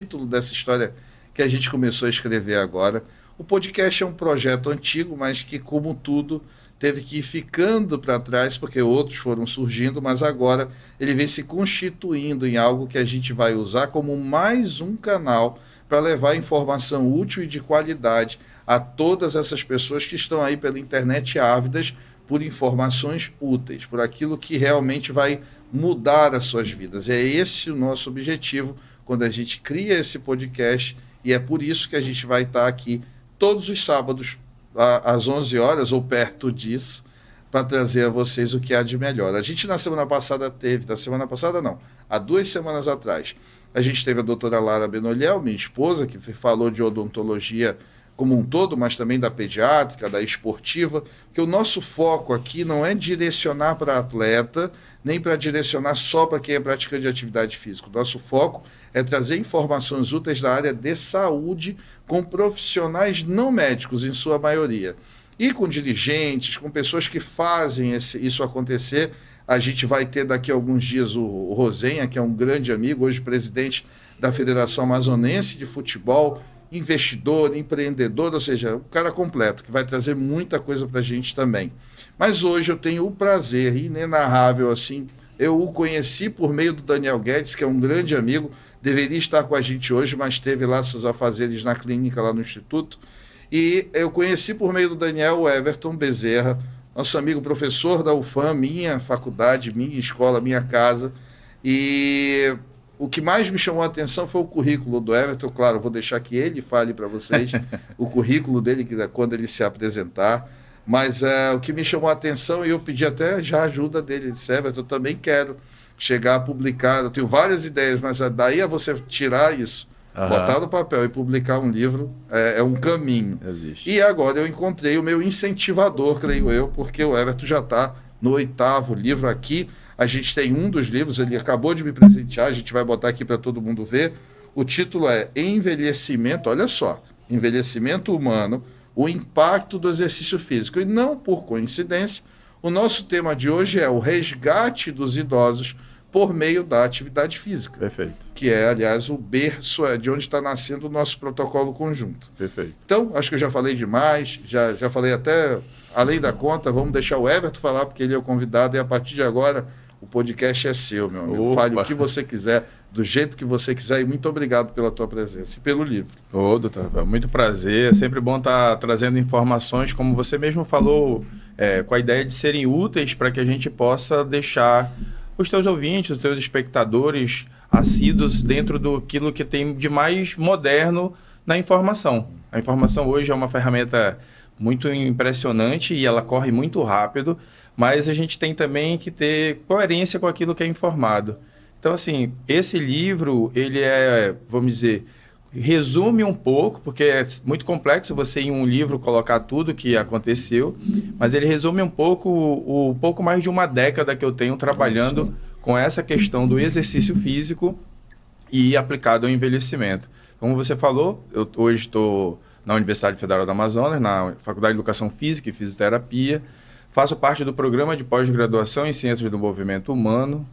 título dessa história que a gente começou a escrever agora. O podcast é um projeto antigo, mas que, como tudo, teve que ir ficando para trás, porque outros foram surgindo, mas agora ele vem se constituindo em algo que a gente vai usar como mais um canal para levar informação útil e de qualidade a todas essas pessoas que estão aí pela internet ávidas por informações úteis, por aquilo que realmente vai mudar as suas vidas. É esse o nosso objetivo quando a gente cria esse podcast, e é por isso que a gente vai estar aqui todos os sábados às 11 horas ou perto disso, para trazer a vocês o que há de melhor. A gente na semana passada há 2 semanas atrás, a gente teve a doutora Lara Benoliel, minha esposa, que falou de odontologia como um todo, mas também da pediátrica, da esportiva, que o nosso foco aqui não é direcionar para atleta, nem para direcionar só para quem é praticante de atividade física. O nosso foco é trazer informações úteis da área de saúde com profissionais não médicos, em sua maioria. E com dirigentes, com pessoas que fazem isso acontecer. A gente vai ter daqui a alguns dias o Rosenha, que é um grande amigo, hoje presidente da Federação Amazonense de Futebol, investidor, empreendedor, ou seja, um cara completo, que vai trazer muita coisa para a gente também. Mas hoje eu tenho o prazer inenarrável, assim, eu o conheci por meio do Daniel Guedes, que é um grande amigo, deveria estar com a gente hoje, mas teve lá seus afazeres na clínica, lá no Instituto, e eu conheci por meio do Daniel o Everton Bezerra, nosso amigo professor da UFAM, minha faculdade, minha escola, minha casa, e o que mais me chamou a atenção foi o currículo do Everton. Claro, vou deixar que ele fale para vocês o currículo dele quando ele se apresentar, mas o que me chamou a atenção, e eu pedi até já a ajuda dele, ele disse: Everton, eu também quero chegar a publicar, eu tenho várias ideias, mas daí a você tirar isso, botar no papel e publicar um livro, é um caminho. Existe. E agora eu encontrei o meu incentivador, creio eu, porque o Everton já está no 8º livro aqui. A gente tem um dos livros, ele acabou de me presentear, a gente vai botar aqui para todo mundo ver. O título é Envelhecimento, olha só, Envelhecimento Humano, o Impacto do Exercício Físico. E não por coincidência, o nosso tema de hoje é o resgate dos idosos por meio da atividade física. Perfeito. Que é, aliás, o berço de onde está nascendo o nosso protocolo conjunto. Perfeito. Então, acho que eu já falei demais, já falei até além da conta. Vamos deixar o Everton falar, porque ele é o convidado, e a partir de agora o podcast é seu, meu amigo. Opa. Fale o que você quiser, do jeito que você quiser, e muito obrigado pela tua presença e pelo livro. Doutor, muito prazer. É sempre bom estar trazendo informações, como você mesmo falou, com a ideia de serem úteis para que a gente possa deixar os teus ouvintes, os teus espectadores assíduos dentro daquilo que tem de mais moderno na informação. A informação hoje é uma ferramenta muito impressionante e ela corre muito rápido, mas a gente tem também que ter coerência com aquilo que é informado. Então, assim, esse livro, ele vamos dizer, resume um pouco, porque é muito complexo você em um livro colocar tudo que aconteceu, mas ele resume um pouco mais de uma década que eu tenho trabalhando com essa questão do exercício físico e aplicado ao envelhecimento. Como você falou, eu hoje estou na Universidade Federal do Amazonas, na Faculdade de Educação Física e Fisioterapia. Faço parte do programa de pós-graduação em Ciências do Movimento Humano,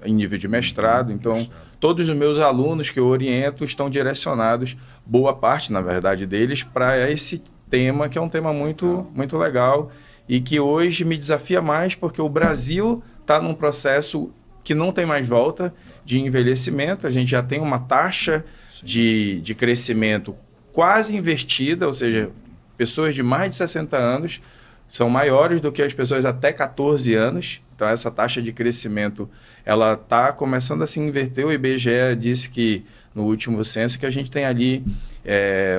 em nível de mestrado. Então, todos os meus alunos que eu oriento estão direcionados, boa parte, na verdade, deles, para esse tema, que é um tema muito, muito legal e que hoje me desafia mais, porque o Brasil está num processo que não tem mais volta de envelhecimento. A gente já tem uma taxa de crescimento quase invertida, ou seja, pessoas de mais de 60 anos são maiores do que as pessoas até 14 anos. Então, essa taxa de crescimento ela está começando a se inverter. O IBGE disse que, no último censo, que a gente tem ali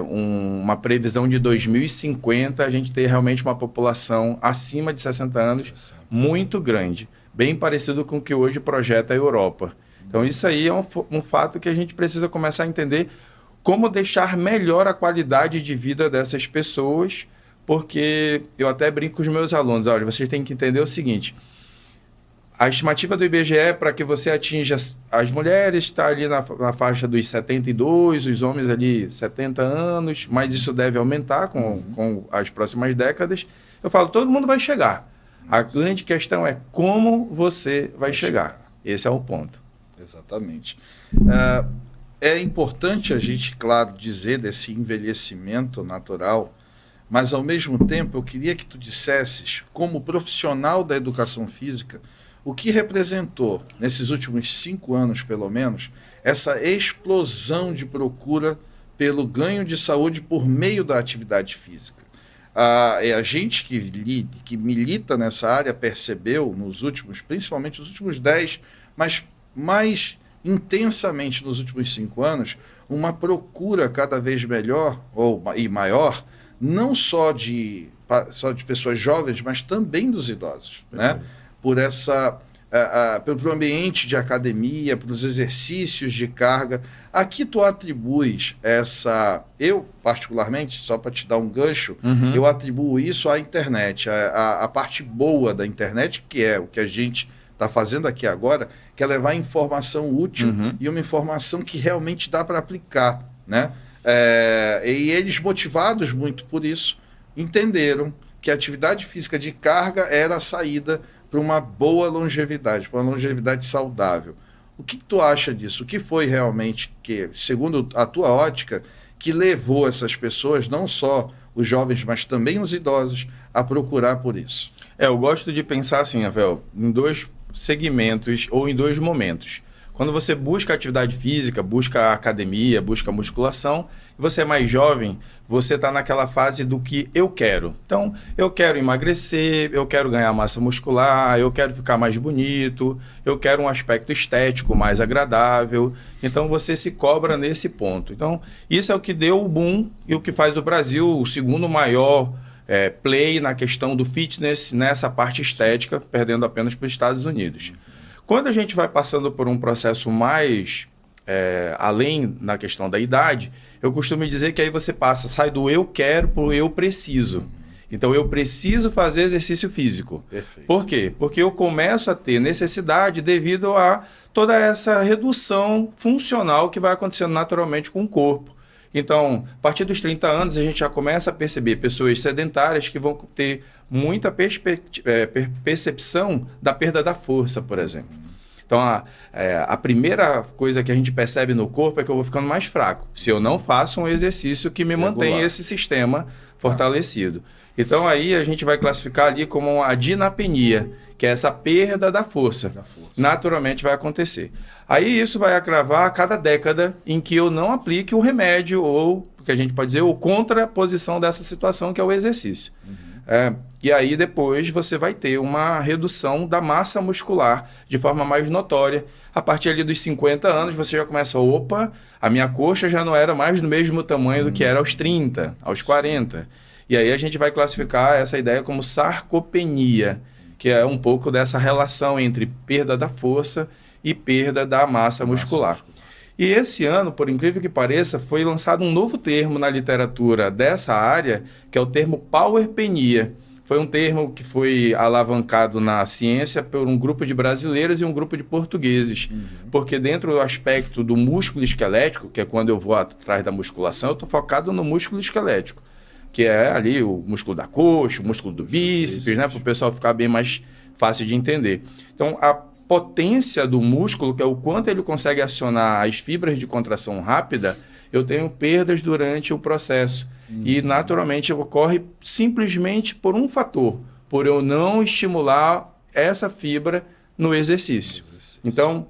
uma previsão de 2050, a gente ter realmente uma população acima de 60 anos muito grande, bem parecido com o que hoje projeta a Europa. Então, isso aí é um fato que a gente precisa começar a entender como deixar melhor a qualidade de vida dessas pessoas, porque eu até brinco com os meus alunos: olha, vocês têm que entender o seguinte, a estimativa do IBGE para que você atinja as mulheres está ali na faixa dos 72, os homens ali 70 anos, mas isso deve aumentar com as próximas décadas. Eu falo, todo mundo vai chegar. A grande questão é como você vai chegar. Esse é o ponto. Exatamente. é importante a gente, claro, dizer desse envelhecimento natural, mas ao mesmo tempo eu queria que tu dissesses, como profissional da educação física, o que representou, nesses últimos 5 anos pelo menos, essa explosão de procura pelo ganho de saúde por meio da atividade física. A gente que milita nessa área percebeu nos últimos, principalmente nos últimos 10, mas mais intensamente nos últimos 5 anos, uma procura cada vez melhor e maior, não só de pessoas jovens, mas também dos idosos, né? Por pelo ambiente de academia, pelos exercícios de carga. Aqui tu atribuis eu particularmente, só para te dar um gancho, eu atribuo isso à internet, a parte boa da internet, que é o que a gente está fazendo aqui agora, que é levar informação útil e uma informação que realmente dá para aplicar, né? E eles, motivados muito por isso, entenderam que a atividade física de carga era a saída para uma boa longevidade, para uma longevidade saudável. O que tu acha disso? O que foi realmente que, segundo a tua ótica, que levou essas pessoas, não só os jovens, mas também os idosos, a procurar por isso? Eu gosto de pensar assim, Rafael, em 2 segmentos ou em 2 momentos. Quando você busca atividade física, busca academia, busca musculação, e você é mais jovem, você está naquela fase do que eu quero. Então, eu quero emagrecer, eu quero ganhar massa muscular, eu quero ficar mais bonito, eu quero um aspecto estético mais agradável. Então, você se cobra nesse ponto. Então, isso é o que deu o boom e o que faz do Brasil o segundo maior play na questão do fitness, nessa parte estética, perdendo apenas para os Estados Unidos. Quando a gente vai passando por um processo mais além na questão da idade, eu costumo dizer que aí você sai do eu quero para o eu preciso. Então, eu preciso fazer exercício físico. Perfeito. Por quê? Porque eu começo a ter necessidade devido a toda essa redução funcional que vai acontecendo naturalmente com o corpo. Então, a partir dos 30 anos, a gente já começa a perceber pessoas sedentárias que vão ter muita percepção da perda da força, por exemplo. Então, a primeira coisa que a gente percebe no corpo é que eu vou ficando mais fraco, se eu não faço um exercício que me mantém esse sistema fortalecido. Então, aí a gente vai classificar ali como a dinapenia, que é essa perda da força. Naturalmente vai acontecer. Aí isso vai agravar a cada década em que eu não aplique o remédio ou, o que a gente pode dizer, ou contraposição dessa situação, que é o exercício. E aí depois você vai ter uma redução da massa muscular de forma mais notória. A partir ali dos 50 anos você já começa, a minha coxa já não era mais do mesmo tamanho do que era aos 30, aos 40. E aí a gente vai classificar essa ideia como sarcopenia, que é um pouco dessa relação entre perda da força e perda da massa muscular. E esse ano, por incrível que pareça, foi lançado um novo termo na literatura dessa área, que é o termo powerpenia. Foi um termo que foi alavancado na ciência por um grupo de brasileiros e um grupo de portugueses. Porque dentro do aspecto do músculo esquelético, que é quando eu vou atrás da musculação, eu estou focado no músculo esquelético, que é ali o músculo da coxa, o músculo do bíceps, né, para o pessoal ficar bem mais fácil de entender. Então, a potência do músculo, que é o quanto ele consegue acionar as fibras de contração rápida, eu tenho perdas durante o processo. E, naturalmente, ocorre simplesmente por um fator, por eu não estimular essa fibra no exercício. Então,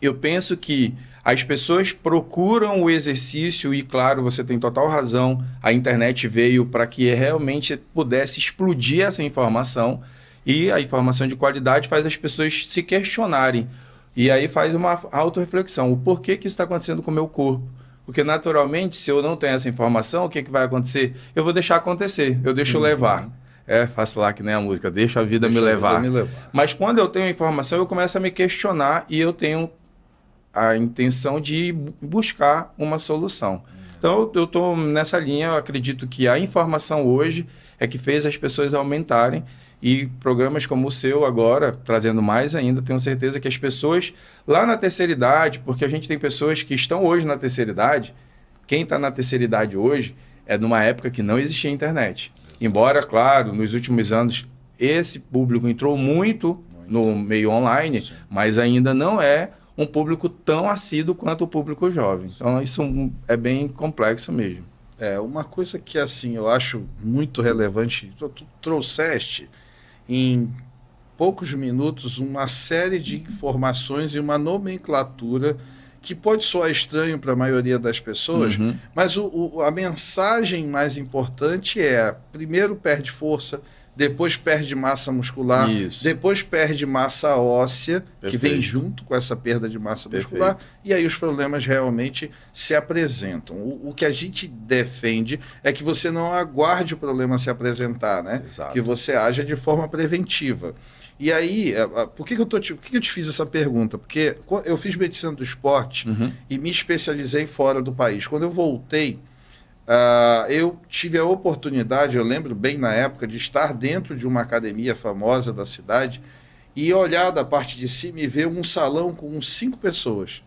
eu penso que as pessoas procuram o exercício e, claro, você tem total razão, a internet veio para que realmente pudesse explodir essa informação, e a informação de qualidade faz as pessoas se questionarem. E aí faz uma autorreflexão. O porquê que isso está acontecendo com o meu corpo? Porque, naturalmente, se eu não tenho essa informação, o que vai acontecer? Eu vou deixar acontecer, eu deixo levar. Faço lá que nem a música, deixa a vida me levar. Mas quando eu tenho a informação, eu começo a me questionar e eu tenho a intenção de buscar uma solução. Então, eu estou nessa linha, eu acredito que a informação hoje é que fez as pessoas aumentarem. E programas como o seu agora, trazendo mais ainda, tenho certeza que as pessoas lá na terceira idade, porque a gente tem pessoas que estão hoje na terceira idade, quem está na terceira idade hoje é numa época que não existia internet. Embora, claro, nos últimos anos esse público entrou muito no meio online, mas ainda não é um público tão assíduo quanto o público jovem. Então, isso é bem complexo mesmo. Uma coisa que assim eu acho muito relevante, tu trouxeste em poucos minutos uma série de informações e uma nomenclatura que pode soar estranho para a maioria das pessoas, mas a mensagem mais importante é, primeiro perde força, depois perde massa muscular, depois perde massa óssea, que vem junto com essa perda de massa muscular, e aí os problemas realmente se apresentam. O que a gente defende é que você não aguarde o problema se apresentar, né? Exato. Que você haja de forma preventiva. E aí, por que eu te fiz essa pergunta? Porque eu fiz medicina do esporte e me especializei fora do país. Quando eu voltei, eu tive a oportunidade, eu lembro bem na época, de estar dentro de uma academia famosa da cidade e olhar da parte de cima e ver um salão com 5 pessoas.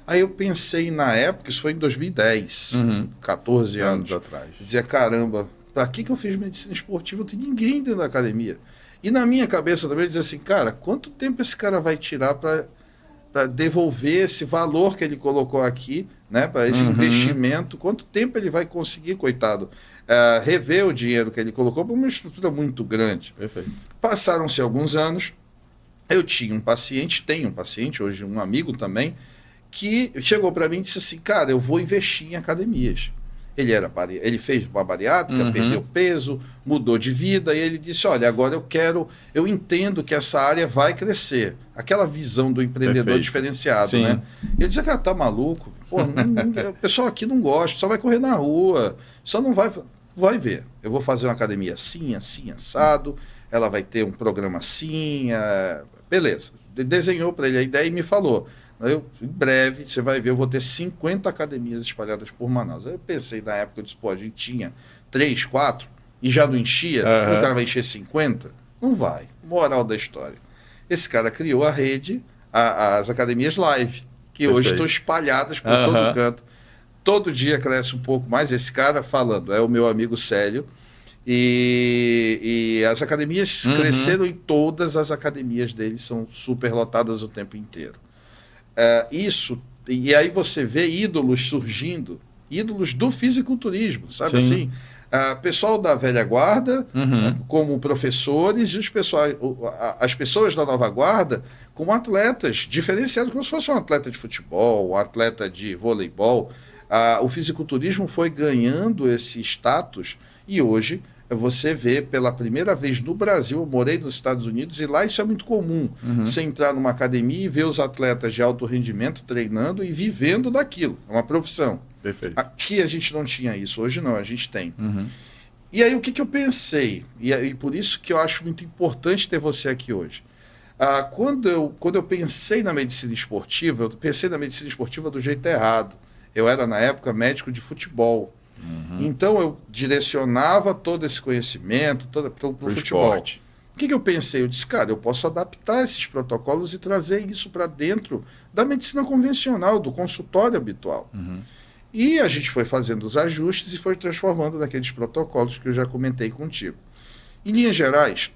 Aí eu pensei na época, isso foi em 2010, 14 anos atrás. Eu dizia, caramba, para que eu fiz medicina esportiva? Não tem ninguém dentro da academia. E na minha cabeça também eu dizia assim, cara, quanto tempo esse cara vai tirar para devolver esse valor que ele colocou aqui, né, para esse investimento, quanto tempo ele vai conseguir, coitado, rever o dinheiro que ele colocou para uma estrutura muito grande. Perfeito. Passaram-se alguns anos, eu tinha tenho um paciente, hoje um amigo também, que chegou para mim e disse assim, cara, eu vou investir em academias. Ele fez uma bariátrica, perdeu peso, mudou de vida, e ele disse, olha, agora eu entendo que essa área vai crescer. Aquela visão do empreendedor diferenciado, né? Ele disse, cara, tá maluco? Pô, o pessoal aqui não gosta, só vai correr na rua, só não vai ver. Eu vou fazer uma academia assim, assim, assado, ela vai ter um programa assim, beleza. Ele desenhou para ele a ideia e me falou, em breve, você vai ver, eu vou ter 50 academias espalhadas por Manaus. Aí eu pensei na época, eu disse, pô, a gente tinha 3, 4 e já não enchia, o cara vai encher 50? Não vai. Moral da história. Esse cara criou a rede, as academias live, que hoje estão espalhadas por todo canto. Todo dia cresce um pouco mais. Esse cara falando, é o meu amigo Célio, e as academias cresceram e todas as academias dele são super lotadas o tempo inteiro. E aí você vê ídolos surgindo, ídolos do fisiculturismo, sabe assim? Pessoal da velha guarda, como professores, e as pessoas da nova guarda como atletas diferenciados, como se fosse um atleta de futebol, um atleta de voleibol. O fisiculturismo foi ganhando esse status e hoje você vê pela primeira vez no Brasil, eu morei nos Estados Unidos e lá isso é muito comum, você entrar numa academia e ver os atletas de alto rendimento treinando e vivendo daquilo, é uma profissão. Perfeito. Aqui a gente não tinha isso, hoje não, a gente tem. E aí o que eu pensei, e por isso que eu acho muito importante ter você aqui hoje. Quando eu pensei na medicina esportiva, eu pensei na medicina esportiva do jeito errado. Eu era na época médico de futebol. Então eu direcionava todo esse conhecimento para o futebol. O que eu pensei? Eu disse, cara, eu posso adaptar esses protocolos e trazer isso para dentro da medicina convencional, do consultório habitual. E a gente foi fazendo os ajustes e foi transformando naqueles protocolos que eu já comentei contigo. Em linhas gerais,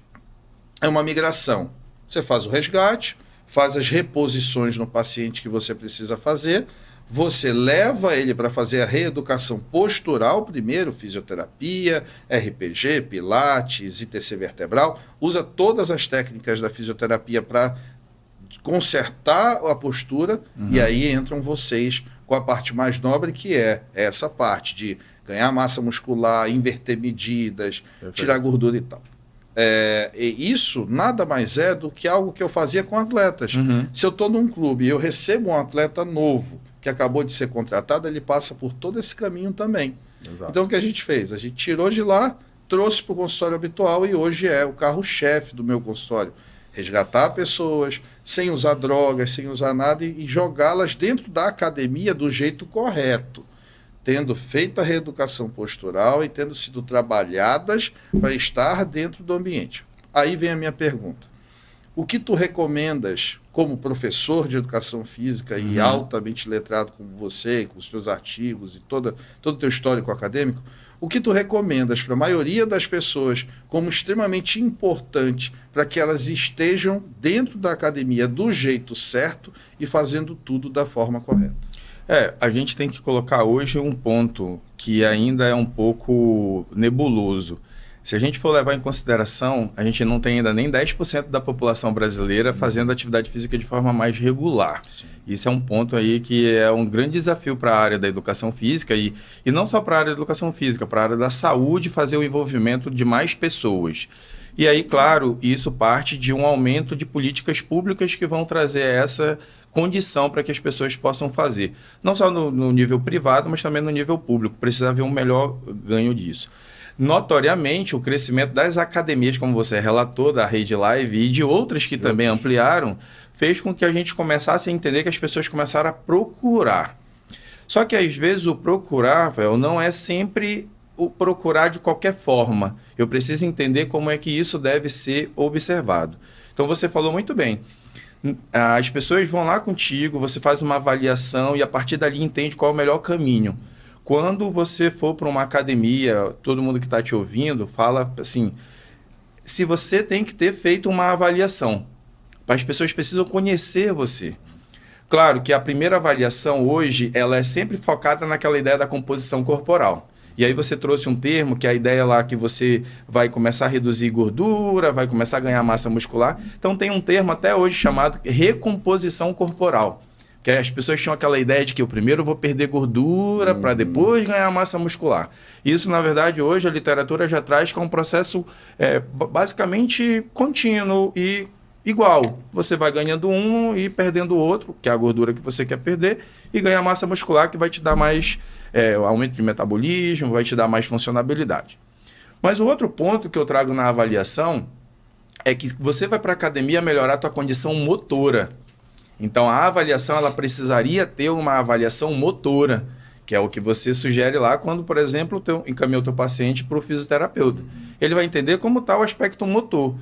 é uma migração. Você faz o resgate, faz as reposições no paciente que você precisa fazer, você leva ele para fazer a reeducação postural primeiro, fisioterapia, RPG, pilates, ITC vertebral, usa todas as técnicas da fisioterapia para consertar a postura e aí entram vocês com a parte mais nobre, que é essa parte de ganhar massa muscular, inverter medidas, tirar gordura e tal. E isso nada mais é do que algo que eu fazia com atletas. Se eu estou num clube e eu recebo um atleta novo que acabou de ser contratado, ele passa por todo esse caminho também. Exato. Então o que a gente fez? A gente tirou de lá, trouxe para o consultório habitual e hoje é o carro-chefe do meu consultório. Resgatar pessoas sem usar drogas, sem usar nada e jogá-las dentro da academia do jeito correto, tendo feito a reeducação postural e tendo sido trabalhadas para estar dentro do ambiente. Aí vem a minha pergunta. O que tu recomendas como professor de educação física e altamente letrado como você, com os teus artigos e todo o teu histórico acadêmico, o que tu recomendas para a maioria das pessoas como extremamente importante para que elas estejam dentro da academia do jeito certo e fazendo tudo da forma correta? A gente tem que colocar hoje um ponto que ainda é um pouco nebuloso. Se a gente for levar em consideração, a gente não tem ainda nem 10% da população brasileira fazendo atividade física de forma mais regular. Sim. Isso é um ponto aí que é um grande desafio para a área da educação física e não só para a área da educação física, para a área da saúde, fazer o envolvimento de mais pessoas. E aí, claro, isso parte de um aumento de políticas públicas que vão trazer essa condição para que as pessoas possam fazer. Não só no nível privado, mas também no nível público. Precisa haver um melhor ganho disso. Notoriamente, o crescimento das academias, como você relatou, da Rede Live e de outras que também ampliaram, fez com que a gente começasse a entender que as pessoas começaram a procurar. Só que, às vezes, o procurar, não é sempre o procurar de qualquer forma. Eu preciso entender como é que isso deve ser observado. Então, você falou muito bem. As pessoas vão lá contigo, você faz uma avaliação e, a partir dali, entende qual é o melhor caminho. Quando você for para uma academia, todo mundo que está te ouvindo fala assim, se você tem que ter feito uma avaliação, as pessoas precisam conhecer você. Claro que a primeira avaliação hoje, ela é sempre focada naquela ideia da composição corporal. E aí você trouxe um termo, que é a ideia lá que você vai começar a reduzir gordura, vai começar a ganhar massa muscular. Então tem um termo até hoje chamado recomposição corporal. Que as pessoas tinham aquela ideia de que eu primeiro vou perder gordura para depois ganhar massa muscular. Isso, na verdade, hoje a literatura já traz que é um processo basicamente contínuo e igual. Você vai ganhando um e perdendo o outro, que é a gordura que você quer perder, e ganhar massa muscular, que vai te dar mais aumento de metabolismo, vai te dar mais funcionabilidade. Mas o outro ponto que eu trago na avaliação é que você vai para a academia melhorar a tua condição motora. Então, a avaliação ela precisaria ter uma avaliação motora, que é o que você sugere lá quando, por exemplo, encaminha o teu paciente para o fisioterapeuta. Ele vai entender como está o aspecto motor.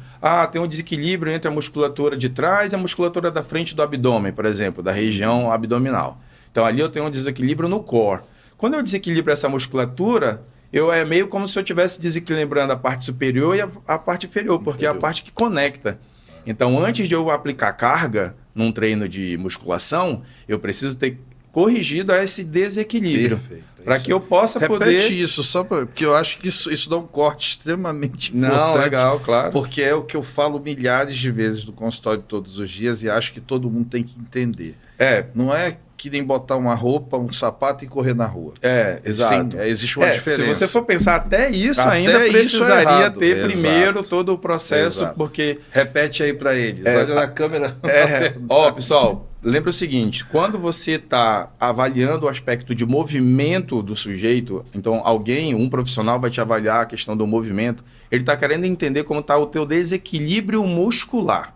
Tem um desequilíbrio entre a musculatura de trás e a musculatura da frente do abdômen, por exemplo, da região abdominal. Então, ali eu tenho um desequilíbrio no core. Quando eu desequilibro essa musculatura, é meio como se eu estivesse desequilibrando a parte superior e a parte inferior, porque é a parte que conecta. Então, antes de eu aplicar carga num treino de musculação, eu preciso ter corrigido esse desequilíbrio. Para que eu possa poder... Repete isso, só porque eu acho que isso dá um corte extremamente importante. Não, legal, claro. Porque é o que eu falo milhares de vezes no consultório todos os dias e acho que todo mundo tem que entender. Não é que nem botar uma roupa, um sapato e correr na rua. Exato. Sim, existe uma diferença. Se você for pensar até isso, ainda precisaria ter primeiro todo o processo, porque... Repete aí para eles, olha na câmera. Pessoal, lembra o seguinte, quando você está avaliando o aspecto de movimento do sujeito, então um profissional vai te avaliar a questão do movimento, ele está querendo entender como está o teu desequilíbrio muscular.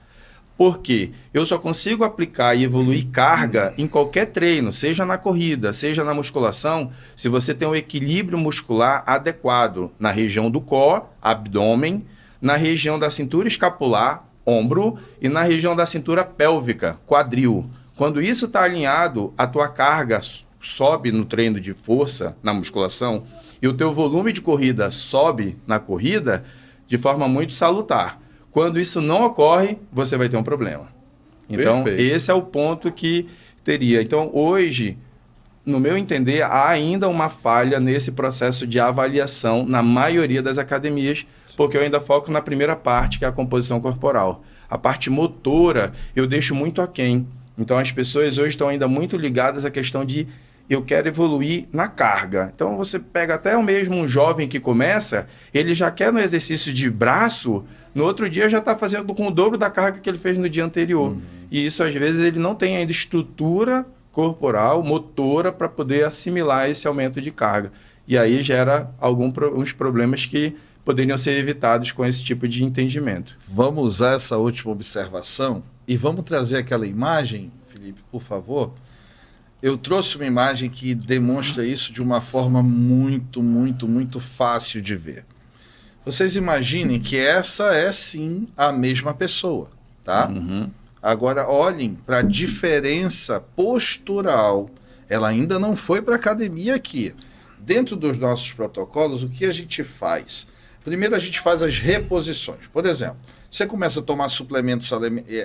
Porque eu só consigo aplicar e evoluir carga em qualquer treino, seja na corrida, seja na musculação, se você tem um equilíbrio muscular adequado na região do core, abdômen, na região da cintura escapular, ombro, e na região da cintura pélvica, quadril. Quando isso está alinhado, a tua carga sobe no treino de força, na musculação, e o teu volume de corrida sobe na corrida de forma muito salutar. Quando isso não ocorre, você vai ter um problema. Então, esse é o ponto que teria. Então, hoje, no meu entender, há ainda uma falha nesse processo de avaliação na maioria das academias, porque eu ainda foco na primeira parte, que é a composição corporal. A parte motora, eu deixo muito aquém. Então, as pessoas hoje estão ainda muito ligadas à questão de eu quero evoluir na carga. Então, você pega até o mesmo um jovem que começa, ele já quer no exercício de braço, no outro dia já está fazendo com o dobro da carga que ele fez no dia anterior. E isso, às vezes, ele não tem ainda estrutura corporal, motora, para poder assimilar esse aumento de carga. E aí gera alguns problemas que poderiam ser evitados com esse tipo de entendimento. Vamos usar essa última observação e vamos trazer aquela imagem, Felipe, por favor. Eu trouxe uma imagem que demonstra isso de uma forma muito, muito, muito fácil de ver. Vocês imaginem que essa é sim a mesma pessoa, tá? Agora olhem para a diferença postural. Ela ainda não foi para a academia aqui. dentro dos nossos protocolos, o que a gente faz? Primeiro, a gente faz as reposições. Por exemplo, você começa a tomar suplementos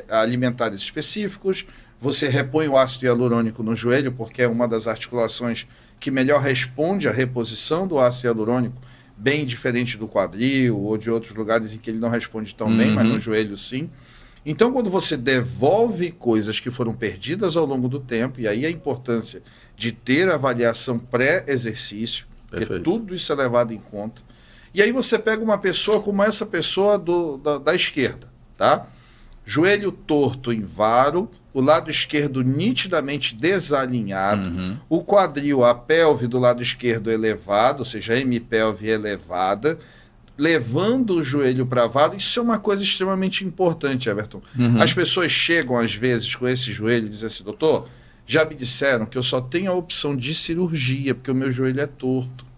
alimentares específicos, você repõe o ácido hialurônico no joelho, porque é uma das articulações que melhor responde à reposição do ácido hialurônico, bem diferente do quadril ou de outros lugares em que ele não responde tão bem, mas no joelho sim. Então, quando você devolve coisas que foram perdidas ao longo do tempo, e aí a importância de ter avaliação pré-exercício, porque tudo isso é levado em conta. E aí você pega uma pessoa como essa pessoa da esquerda, tá? Joelho torto em varo, o lado esquerdo nitidamente desalinhado, o quadril, a pelve do lado esquerdo elevado, ou seja, a hemipelve elevada, levando o joelho para varo. Isso é uma coisa extremamente importante, Everton. As pessoas chegam às vezes com esse joelho e dizem assim, doutor, já me disseram que eu só tenho a opção de cirurgia, porque o meu joelho é torto.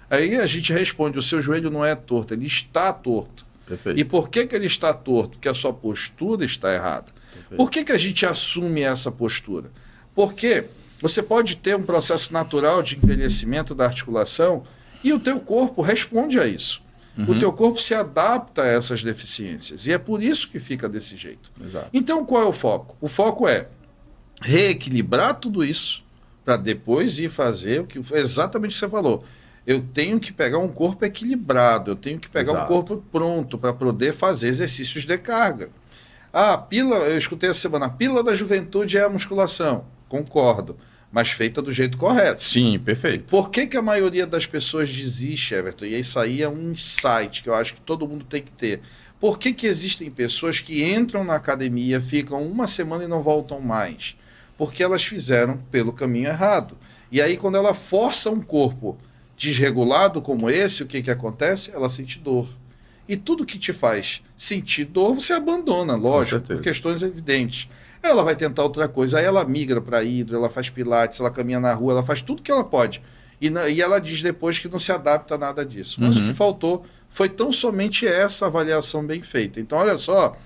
Aí a gente responde, o seu joelho não é torto, ele está torto. Perfeito. E por que ele está torto? Porque a sua postura está errada. Perfeito. Por que a gente assume essa postura? Porque você pode ter um processo natural de envelhecimento da articulação e o teu corpo responde a isso. O teu corpo se adapta a essas deficiências. E é por isso que fica desse jeito. Exato. Então, qual é o foco? O foco é reequilibrar tudo isso para depois ir fazer exatamente o que você falou. Eu tenho que pegar um corpo equilibrado, eu tenho que pegar um corpo pronto para poder fazer exercícios de carga. Eu escutei essa semana, a pílula da juventude é a musculação. Concordo, mas feita do jeito correto. Sim, perfeito. Por que a maioria das pessoas desiste, Everton? E isso aí é um insight que eu acho que todo mundo tem que ter. Por que existem pessoas que entram na academia, ficam uma semana e não voltam mais? Porque elas fizeram pelo caminho errado. E aí, quando ela força um corpo desregulado como esse, o que acontece? Ela sente dor. E tudo que te faz sentir dor, você abandona, lógico, por questões evidentes. Ela vai tentar outra coisa, aí ela migra para hidro, ela faz pilates, ela caminha na rua, ela faz tudo que ela pode. E ela diz depois que não se adapta a nada disso. Mas o que faltou foi tão somente essa avaliação bem feita. Então, olha só,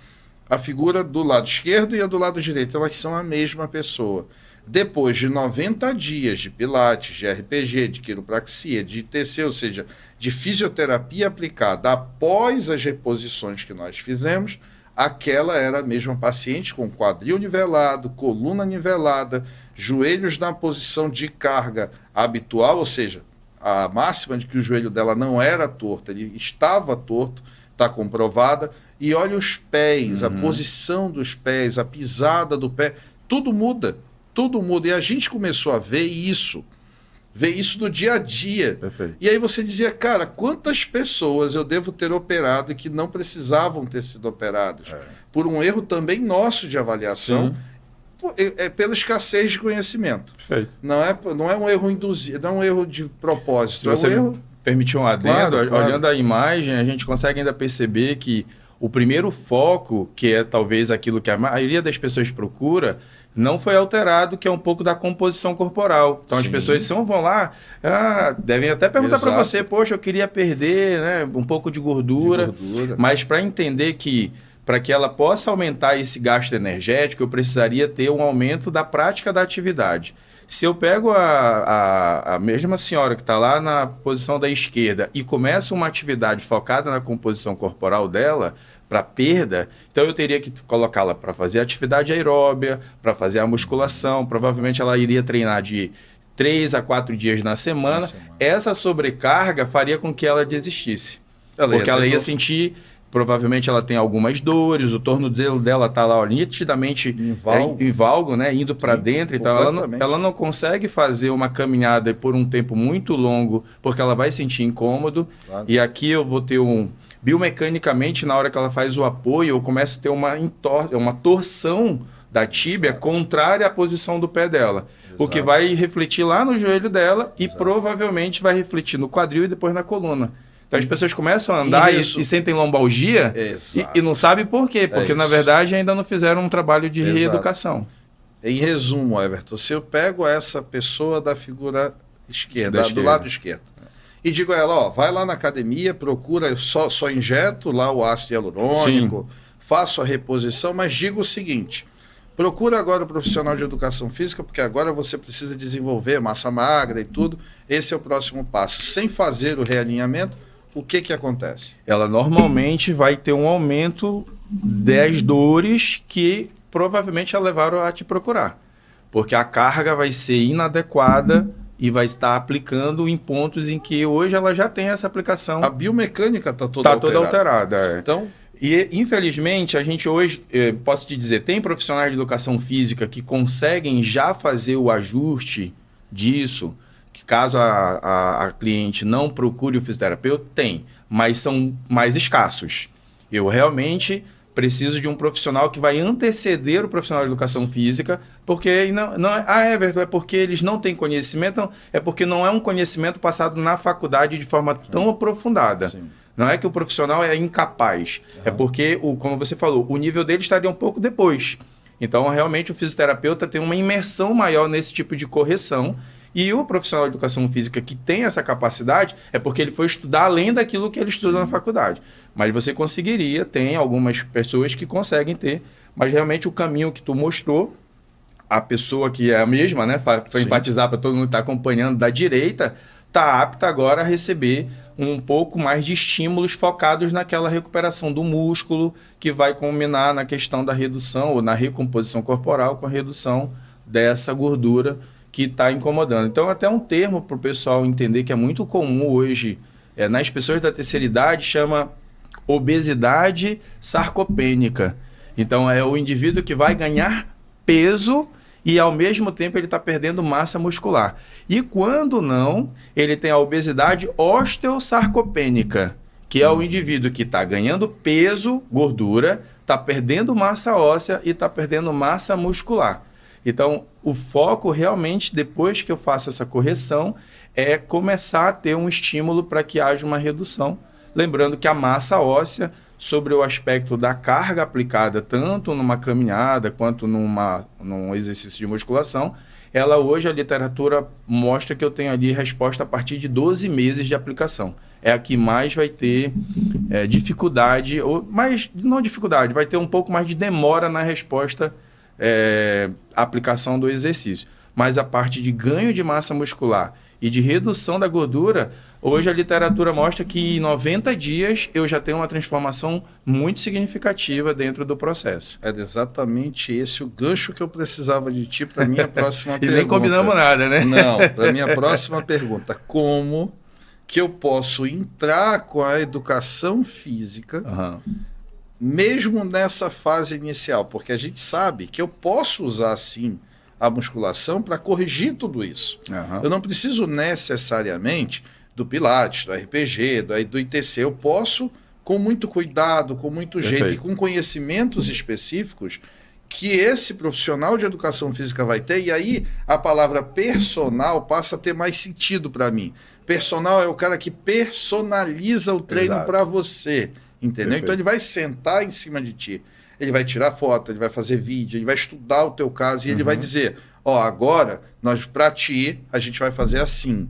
a figura do lado esquerdo e a do lado direito, elas são a mesma pessoa. Depois de 90 dias de pilates, de RPG, de quiropraxia, de ITC, ou seja, de fisioterapia aplicada após as reposições que nós fizemos, aquela era a mesma paciente com quadril nivelado, coluna nivelada, joelhos na posição de carga habitual, ou seja, a máxima de que o joelho dela não era torto, ele estava torto, está comprovada, e olha os pés, a posição dos pés, a pisada do pé, tudo muda. Tudo muda. E a gente começou a ver isso no dia a dia. Perfeito. E aí você dizia, cara, quantas pessoas eu devo ter operado e que não precisavam ter sido operadas? Por um erro também nosso de avaliação, pela escassez de conhecimento. Perfeito. Não é um erro induzido, não é um erro de propósito. Se você permitir um adendo, olhando a imagem, a gente consegue ainda perceber que o primeiro foco, que é talvez aquilo que a maioria das pessoas procura, não foi alterado, que é um pouco da composição corporal. Então as pessoas vão lá, devem até perguntar para você, poxa, eu queria perder, né, um pouco de gordura. Mas para entender que, para que ela possa aumentar esse gasto energético, eu precisaria ter um aumento da prática da atividade. Se eu pego a mesma senhora que está lá na posição da esquerda e começo uma atividade focada na composição corporal dela, para perda, então eu teria que colocá-la para fazer atividade aeróbia, para fazer a musculação, provavelmente ela iria treinar de 3 a 4 dias na semana. Essa sobrecarga faria com que ela desistisse, porque ela ia sentir... Provavelmente ela tem algumas dores, o tornozelo dela está lá nitidamente em valgo, né, indo para dentro. Então ela não consegue fazer uma caminhada por um tempo muito longo, porque ela vai sentir incômodo. Claro. E aqui eu vou ter biomecanicamente, na hora que ela faz o apoio, eu começo a ter uma torção da tíbia contrária à posição do pé dela. Exato. O que vai refletir lá no joelho dela e provavelmente vai refletir no quadril e depois na coluna. Então as pessoas começam a andar e sentem lombalgia e não sabem por quê. Porque, na verdade, ainda não fizeram um trabalho de reeducação. Em resumo, Everton, se eu pego essa pessoa da figura esquerda, do lado esquerdo, e digo a ela, vai lá na academia, procura, só injeto lá o ácido hialurônico, faço a reposição, mas digo o seguinte, procura agora o profissional de educação física, porque agora você precisa desenvolver massa magra e tudo. Esse é o próximo passo. Sem fazer o realinhamento, o que acontece? Ela normalmente vai ter um aumento das dores que provavelmente a levaram a te procurar. Porque a carga vai ser inadequada e vai estar aplicando em pontos em que hoje ela já tem essa aplicação. A biomecânica está toda alterada. É. Então, e, infelizmente, a gente hoje, posso te dizer, tem profissionais de educação física que conseguem já fazer o ajuste disso, que caso a cliente não procure o fisioterapeuta, tem, mas são mais escassos. Eu realmente preciso de um profissional que vai anteceder o profissional de educação física, porque Everton, é porque eles não têm conhecimento, não, é porque não é um conhecimento passado na faculdade de forma tão aprofundada. Sim. Não é que o profissional é incapaz, é porque, como você falou, o nível dele estaria um pouco depois. Então, realmente, o fisioterapeuta tem uma imersão maior nesse tipo de correção. E o profissional de educação física que tem essa capacidade é porque ele foi estudar além daquilo que ele estuda na faculdade. Mas você conseguiria, tem algumas pessoas que conseguem ter, mas realmente o caminho que tu mostrou, a pessoa que é a mesma, né, para enfatizar para todo mundo que está acompanhando da direita, está apta agora a receber um pouco mais de estímulos focados naquela recuperação do músculo, que vai culminar na questão da redução ou na recomposição corporal com a redução dessa gordura que está incomodando. Então, até um termo para o pessoal entender que é muito comum hoje, nas pessoas da terceira idade, chama obesidade sarcopênica. Então, é o indivíduo que vai ganhar peso e, ao mesmo tempo, ele está perdendo massa muscular. E, quando não, ele tem a obesidade osteossarcopênica, que é o indivíduo que está ganhando peso, gordura, está perdendo massa óssea e está perdendo massa muscular. Então, o foco realmente, depois que eu faço essa correção, é começar a ter um estímulo para que haja uma redução. Lembrando que a massa óssea, sobre o aspecto da carga aplicada, tanto numa caminhada quanto num exercício de musculação, ela hoje, a literatura mostra que eu tenho ali resposta a partir de 12 meses de aplicação. É a que mais vai ter dificuldade, mas não dificuldade, vai ter um pouco mais de demora na resposta aplicação do exercício. Mas a parte de ganho de massa muscular e de redução da gordura, hoje a literatura mostra que em 90 dias eu já tenho uma transformação muito significativa dentro do processo. Era exatamente esse o gancho que eu precisava de ti para a minha próxima pergunta. E nem combinamos nada, né? Não, para a minha próxima pergunta. Como que eu posso entrar com a educação física mesmo nessa fase inicial? Porque a gente sabe que eu posso usar, sim, a musculação para corrigir tudo isso. Eu não preciso necessariamente do Pilates, do RPG, do ITC. Eu posso, com muito cuidado, com muito jeito e com conhecimentos específicos que esse profissional de educação física vai ter. E aí a palavra personal passa a ter mais sentido para mim. Personal é o cara que personaliza o treino para você. Entendeu? Então ele vai sentar em cima de ti, ele vai tirar foto, ele vai fazer vídeo, ele vai estudar o teu caso e ele vai dizer, agora, para ti, a gente vai fazer assim.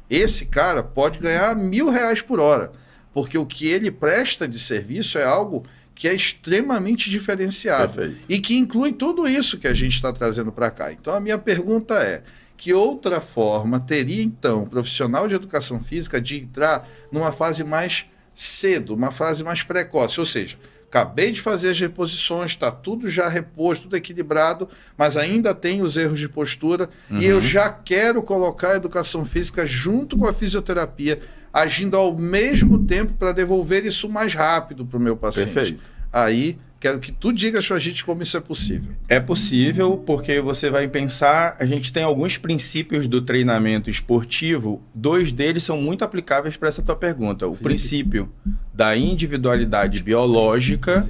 Esse cara pode ganhar R$1.000 por hora, porque o que ele presta de serviço é algo que é extremamente diferenciado e que inclui tudo isso que a gente está trazendo para cá. Então a minha pergunta é, que outra forma teria então o profissional de educação física de entrar numa fase mais cedo, uma fase mais precoce, ou seja, acabei de fazer as reposições, está tudo já reposto, tudo equilibrado, mas ainda tem os erros de postura e eu já quero colocar a educação física junto com a fisioterapia, agindo ao mesmo tempo para devolver isso mais rápido para o meu paciente. Perfeito. Aí, quero que tu digas para a gente como isso é possível. É possível porque você vai pensar, a gente tem alguns princípios do treinamento esportivo, 2 deles são muito aplicáveis para essa tua pergunta. O princípio da individualidade biológica,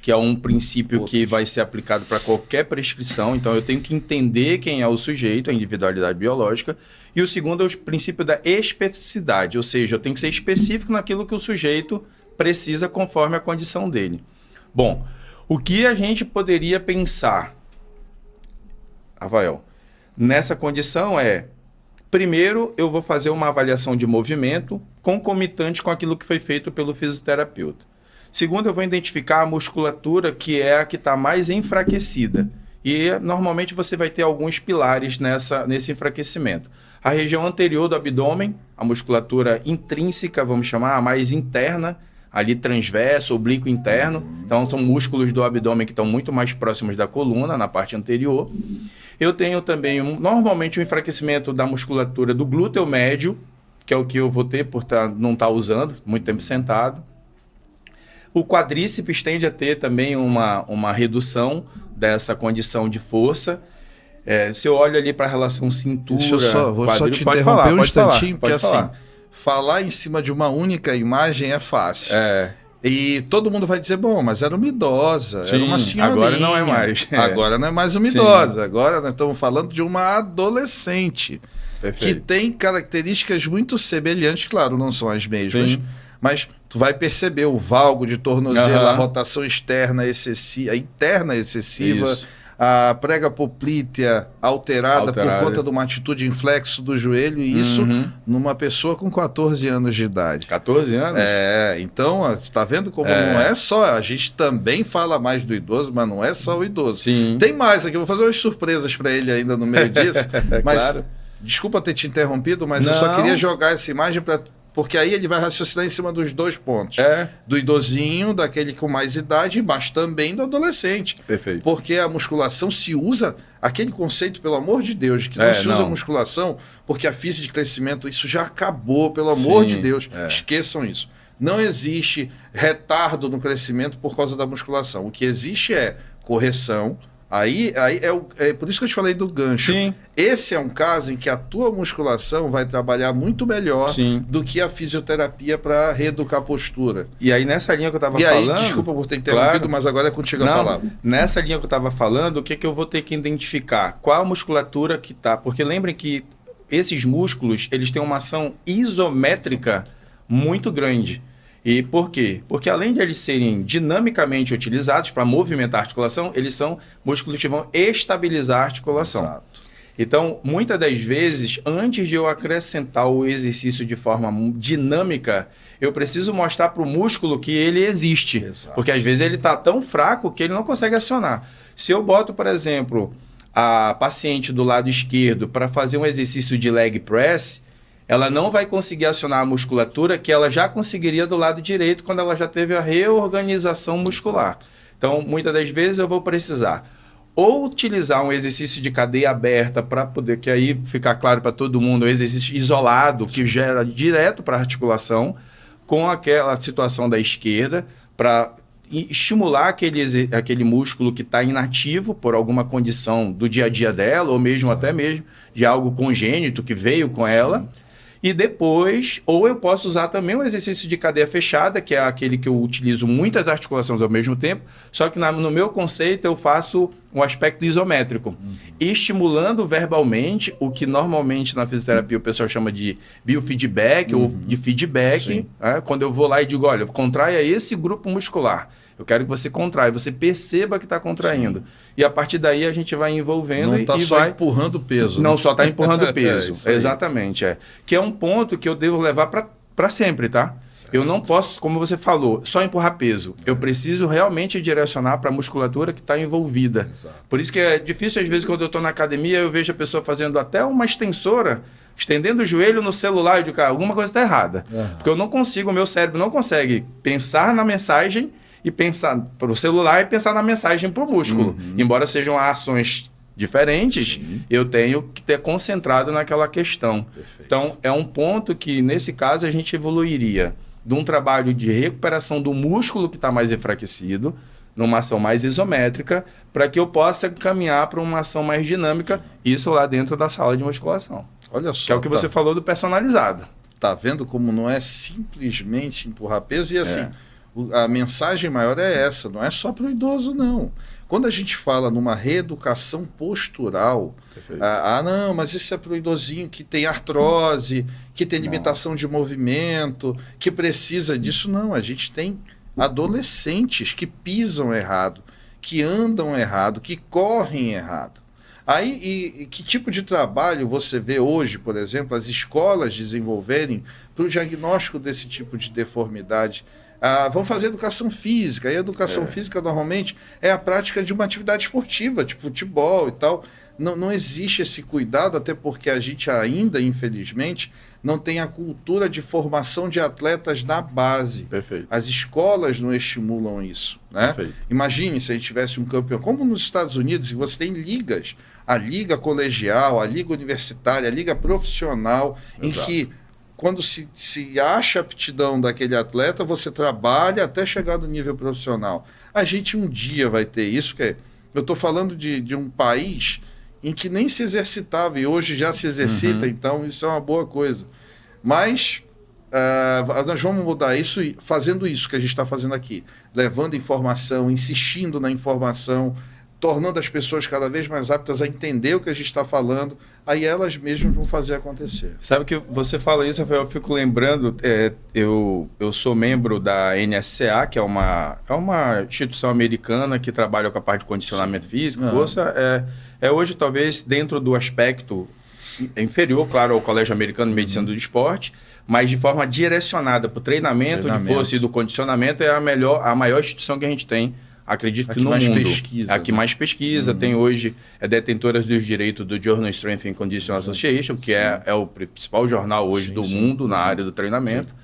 que é um princípio que vai ser aplicado para qualquer prescrição, então eu tenho que entender quem é o sujeito, a individualidade biológica, e o segundo é o princípio da especificidade, ou seja, eu tenho que ser específico naquilo que o sujeito precisa conforme a condição dele. Bom, o que a gente poderia pensar, Rafael, nessa condição é, primeiro eu vou fazer uma avaliação de movimento concomitante com aquilo que foi feito pelo fisioterapeuta. Segundo, eu vou identificar a musculatura que é a que está mais enfraquecida. E normalmente você vai ter alguns pilares nesse enfraquecimento. A região anterior do abdômen, a musculatura intrínseca, vamos chamar, a mais interna, ali transverso, oblíquo interno. Então, são músculos do abdômen que estão muito mais próximos da coluna, na parte anterior. Eu tenho também, normalmente, um enfraquecimento da musculatura do glúteo médio, que é o que eu vou ter por não estar usando, muito tempo sentado. O quadríceps tende a ter também uma redução dessa condição de força. Se eu olho ali para a relação cintura... Vou só te interromper um instantinho, porque assim, falar em cima de uma única imagem é fácil. E todo mundo vai dizer, bom, mas era uma idosa, era uma senhorinha. Agora não é mais. Agora não é mais uma idosa, agora nós estamos falando de uma adolescente. Perfeito. Que tem características muito semelhantes, claro, não são as mesmas, mas tu vai perceber o valgo de tornozelo, a rotação externa excessiva, interna excessiva, isso. A prega poplítea alterada por conta de uma atitude em flexo do joelho, e isso numa pessoa com 14 anos de idade. 14 anos? Então, você está vendo como não é só, a gente também fala mais do idoso, mas não é só o idoso. Sim. Tem mais aqui, eu vou fazer umas surpresas para ele ainda no meio disso, mas... Claro. Desculpa ter te interrompido, mas eu só queria jogar essa imagem porque aí ele vai raciocinar em cima dos dois pontos. Do idosinho, daquele com mais idade, mas também do adolescente. Perfeito. Porque a musculação se usa, aquele conceito, pelo amor de Deus, que não se usa musculação, porque a física de crescimento, isso já acabou, pelo amor de Deus. Esqueçam isso. Não existe retardo no crescimento por causa da musculação. O que existe é correção. Aí é por isso que eu te falei do gancho. Sim. Esse é um caso em que a tua musculação vai trabalhar muito melhor do que a fisioterapia para reeducar a postura. E aí nessa linha que eu estava falando... Desculpa por ter interrompido, mas agora é contigo a palavra. Nessa linha que eu estava falando, o que eu vou ter que identificar? Qual a musculatura que está... Porque lembrem que esses músculos, eles têm uma ação isométrica muito grande. E por quê? Porque além de eles serem dinamicamente utilizados para movimentar a articulação, eles são músculos que vão estabilizar a articulação. Exato. Então, muitas das vezes, antes de eu acrescentar o exercício de forma dinâmica, eu preciso mostrar para o músculo que ele existe. Exato. Porque às vezes ele está tão fraco que ele não consegue acionar. Se eu boto, por exemplo, a paciente do lado esquerdo para fazer um exercício de leg press, ela não vai conseguir acionar a musculatura que ela já conseguiria do lado direito quando ela já teve a reorganização muscular. Então, muitas das vezes eu vou precisar ou utilizar um exercício de cadeia aberta para poder, que aí ficar claro para todo mundo, um exercício isolado que gera direto para a articulação, com aquela situação da esquerda, para estimular aquele músculo que está inativo por alguma condição do dia a dia dela, ou mesmo até mesmo de algo congênito que veio com ela. E depois, ou eu posso usar também um exercício de cadeia fechada, que é aquele que eu utilizo muitas articulações ao mesmo tempo, só que no meu conceito eu faço um aspecto isométrico, estimulando verbalmente o que normalmente na fisioterapia o pessoal chama de biofeedback ou de feedback, quando eu vou lá e digo, olha, contraia esse grupo muscular. Eu quero que você contraia, você perceba que está contraindo. Sim. E a partir daí a gente vai envolvendo não está só empurrando peso. Não só está empurrando peso. Exatamente. Que é um ponto que eu devo levar para sempre, tá? Certo. Eu não posso, como você falou, só empurrar peso. Eu preciso realmente direcionar para a musculatura que está envolvida. Exato. Por isso que é difícil, às vezes, quando eu estou na academia, eu vejo a pessoa fazendo até uma extensora, estendendo o joelho no celular, e eu digo, cara, alguma coisa está errada. Porque eu não consigo, o meu cérebro não consegue pensar na mensagem e pensar para o celular e pensar na mensagem para o músculo. Embora sejam ações diferentes, eu tenho que ter concentrado naquela questão. Perfeito. Então, é um ponto que, nesse caso, a gente evoluiria de um trabalho de recuperação do músculo que está mais enfraquecido, numa ação mais isométrica, para que eu possa caminhar para uma ação mais dinâmica, isso lá dentro da sala de musculação. Olha só. Que é o que você falou do personalizado. Tá vendo como não é simplesmente empurrar peso? E assim, a mensagem maior é essa, não é só para o idoso, não. Quando a gente fala numa reeducação postural, não, mas isso é para o idosinho que tem artrose, que tem limitação de movimento, que precisa disso. Não, a gente tem adolescentes que pisam errado, que andam errado, que correm errado. Aí, e que tipo de trabalho você vê hoje, por exemplo, as escolas desenvolverem para o diagnóstico desse tipo de deformidade Vamos fazer educação física. E a educação física, normalmente, é a prática de uma atividade esportiva, tipo futebol e tal. Não existe esse cuidado, até porque a gente ainda, infelizmente, não tem a cultura de formação de atletas na base. Perfeito. As escolas não estimulam isso, né? Imagine se a gente tivesse um campeão, como nos Estados Unidos, você tem ligas, a liga colegial, a liga universitária, a liga profissional, em que quando se acha a aptidão daquele atleta, você trabalha até chegar no nível profissional. A gente um dia vai ter isso, porque eu estou falando de um país em que nem se exercitava e hoje já se exercita, então isso é uma boa coisa. Mas nós vamos mudar isso fazendo isso que a gente está fazendo aqui, levando informação, insistindo na informação, tornando as pessoas cada vez mais aptas a entender o que a gente está falando, aí elas mesmas vão fazer acontecer. Sabe que você fala isso, Rafael, eu fico lembrando, eu sou membro da NSCA, que é uma instituição americana que trabalha com a parte de condicionamento físico, força, hoje talvez dentro do aspecto inferior, claro, ao Colégio Americano de Medicina do Esporte, mas de forma direcionada para o treinamento de força e do condicionamento, é a maior instituição que a gente tem, acredito que no mundo. A que mais pesquisa, tem hoje, é detentora dos direitos do Journal Strength and Conditioning Association, que é o principal jornal hoje do mundo na área do treinamento.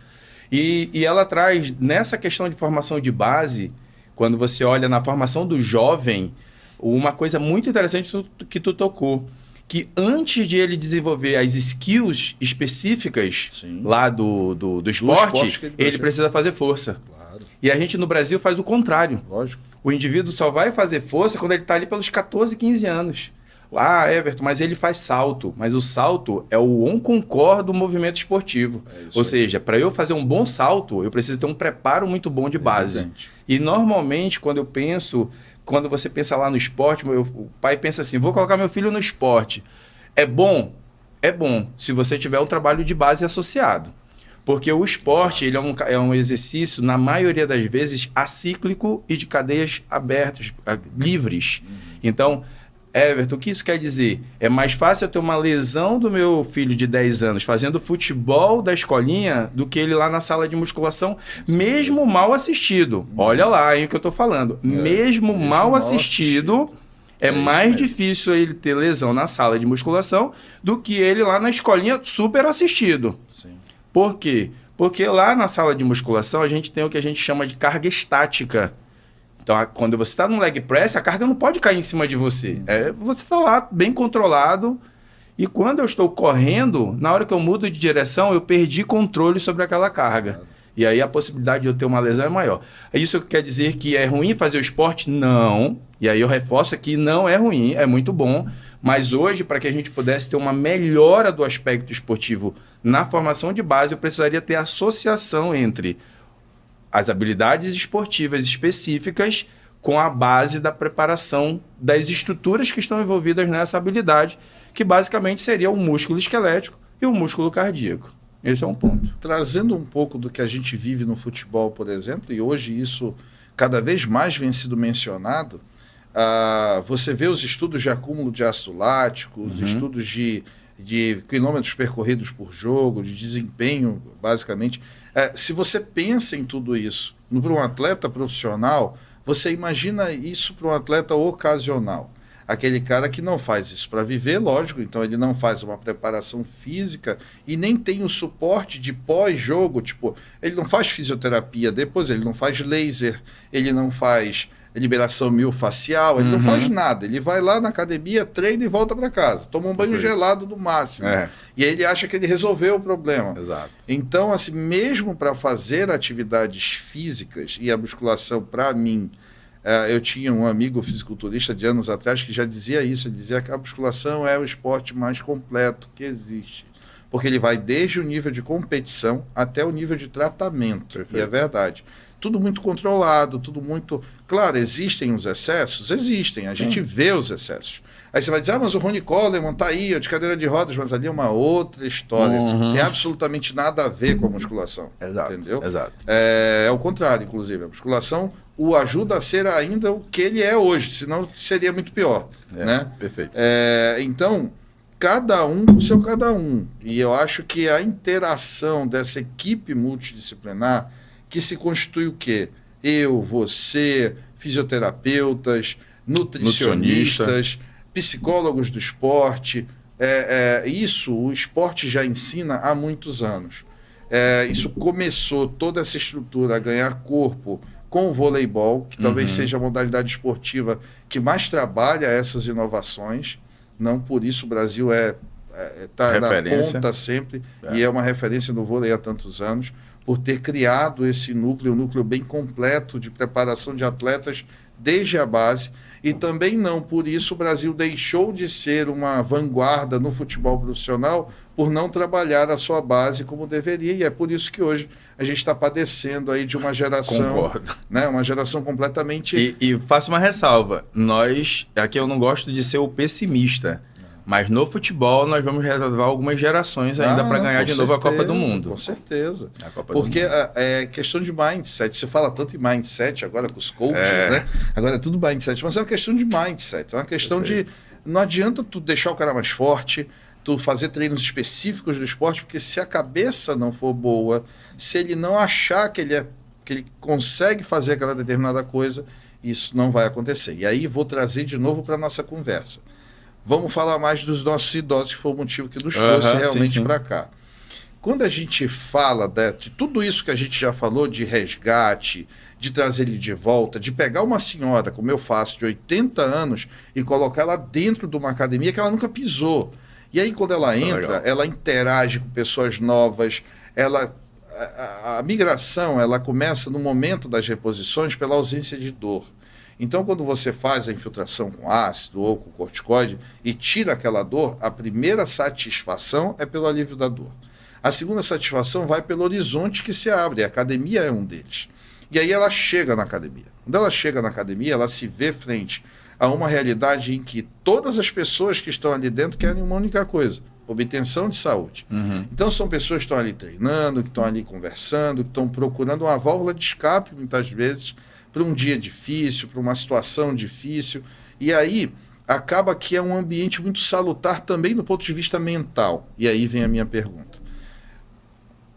E ela traz, nessa questão de formação de base, quando você olha na formação do jovem, uma coisa muito interessante que tu tocou, que antes de ele desenvolver as skills específicas lá do esporte, ele precisa fazer força. E a gente no Brasil faz o contrário. Lógico. O indivíduo só vai fazer força quando ele está ali pelos 14, 15 anos. Everton, mas ele faz salto. Mas o salto é o on concord do movimento esportivo. Ou seja, para eu fazer um bom salto, eu preciso ter um preparo muito bom de base. E normalmente, quando você pensa lá no esporte, o pai pensa assim, vou colocar meu filho no esporte. É bom? É bom, se você tiver um trabalho de base associado. Porque o esporte ele é um exercício, na maioria das vezes, acíclico e de cadeias abertas, livres. Então, Everton, o que isso quer dizer? É mais fácil eu ter uma lesão do meu filho de 10 anos fazendo futebol da escolinha do que ele lá na sala de musculação, mesmo mal assistido. Olha lá, hein, o que eu estou falando. Mesmo mal assistido, é mais difícil ele ter lesão na sala de musculação do que ele lá na escolinha super assistido. Por quê? Porque lá na sala de musculação a gente tem o que a gente chama de carga estática. Então, quando você está no leg press, a carga não pode cair em cima de você. Você está lá bem controlado. E quando eu estou correndo, na hora que eu mudo de direção, eu perdi controle sobre aquela carga. E aí a possibilidade de eu ter uma lesão é maior. Isso quer dizer que é ruim fazer o esporte? Não. E aí eu reforço que não é ruim, é muito bom. Mas hoje, para que a gente pudesse ter uma melhora do aspecto esportivo na formação de base, eu precisaria ter associação entre as habilidades esportivas específicas com a base da preparação das estruturas que estão envolvidas nessa habilidade, que basicamente seria o músculo esquelético e o músculo cardíaco. Esse é um ponto. Trazendo um pouco do que a gente vive no futebol, por exemplo, e hoje isso cada vez mais vem sido mencionado, você vê os estudos de acúmulo de ácido lático, os estudos de quilômetros percorridos por jogo, de desempenho, basicamente. Se você pensa em tudo isso para um atleta profissional, você imagina isso para um atleta ocasional. Aquele cara que não faz isso para viver, lógico, então ele não faz uma preparação física e nem tem o suporte de pós-jogo, tipo, ele não faz fisioterapia depois, ele não faz laser, ele não faz liberação miofascial, ele não faz nada, ele vai lá na academia, treina e volta para casa, toma um banho gelado no máximo, e aí ele acha que ele resolveu o problema. Então, assim, mesmo para fazer atividades físicas, e a musculação para mim, eu tinha um amigo fisiculturista de anos atrás que já dizia isso, ele dizia que a musculação é o esporte mais completo que existe, porque ele vai desde o nível de competição até o nível de tratamento, e é verdade. Tudo muito controlado, tudo muito... Claro, existem os excessos? Existem, a gente vê os excessos. Aí você vai dizer, mas o Ronnie Coleman está aí, de cadeira de rodas, mas ali é uma outra história. Tem absolutamente nada a ver com a musculação. Entendeu? É o contrário, inclusive. A musculação o ajuda a ser ainda o que ele é hoje, senão seria muito pior. Né? Perfeito. Então, cada um com o seu cada um. E eu acho que a interação dessa equipe multidisciplinar, que se constitui o quê? Eu, você, fisioterapeutas, nutricionistas, psicólogos do esporte. Isso o esporte já ensina há muitos anos. Isso começou, toda essa estrutura, a ganhar corpo com o voleibol, que talvez seja a modalidade esportiva que mais trabalha essas inovações. Não por isso o Brasil está na ponta sempre, e é uma referência no vôlei há tantos anos, por ter criado esse núcleo, um núcleo bem completo de preparação de atletas desde a base. E também não por isso o Brasil deixou de ser uma vanguarda no futebol profissional por não trabalhar a sua base como deveria, e é por isso que hoje a gente está padecendo aí de uma geração, né, uma geração completamente... E faço uma ressalva, aqui eu não gosto de ser o pessimista, mas no futebol nós vamos reservar algumas gerações ainda para ganhar de novo a Copa do Mundo. Com certeza. Porque é questão de mindset. Você fala tanto em mindset agora com os coaches, né? Agora é tudo mindset. Mas é uma questão de mindset. É uma questão de... Não adianta tu deixar o cara mais forte, tu fazer treinos específicos do esporte, porque se a cabeça não for boa, se ele não achar que ele consegue fazer aquela determinada coisa, isso não vai acontecer. E aí vou trazer de novo para a nossa conversa. Vamos falar mais dos nossos idosos, que foi o motivo que nos trouxe realmente para cá. Quando a gente fala de tudo isso que a gente já falou, de resgate, de trazer ele de volta, de pegar uma senhora, como eu faço, de 80 anos, e colocar ela dentro de uma academia que ela nunca pisou. E aí, quando ela entra, ela interage com pessoas novas, a migração ela começa no momento das reposições pela ausência de dor. Então, quando você faz a infiltração com ácido ou com corticoide e tira aquela dor, a primeira satisfação é pelo alívio da dor. A segunda satisfação vai pelo horizonte que se abre, a academia é um deles. E aí ela chega na academia. Quando ela chega na academia, ela se vê frente a uma realidade em que todas as pessoas que estão ali dentro querem uma única coisa: obtenção de saúde. Então são pessoas que estão ali treinando, que estão ali conversando, que estão procurando uma válvula de escape, muitas vezes, para um dia difícil, para uma situação difícil. E aí acaba que é um ambiente muito salutar também do ponto de vista mental. E aí vem a minha pergunta.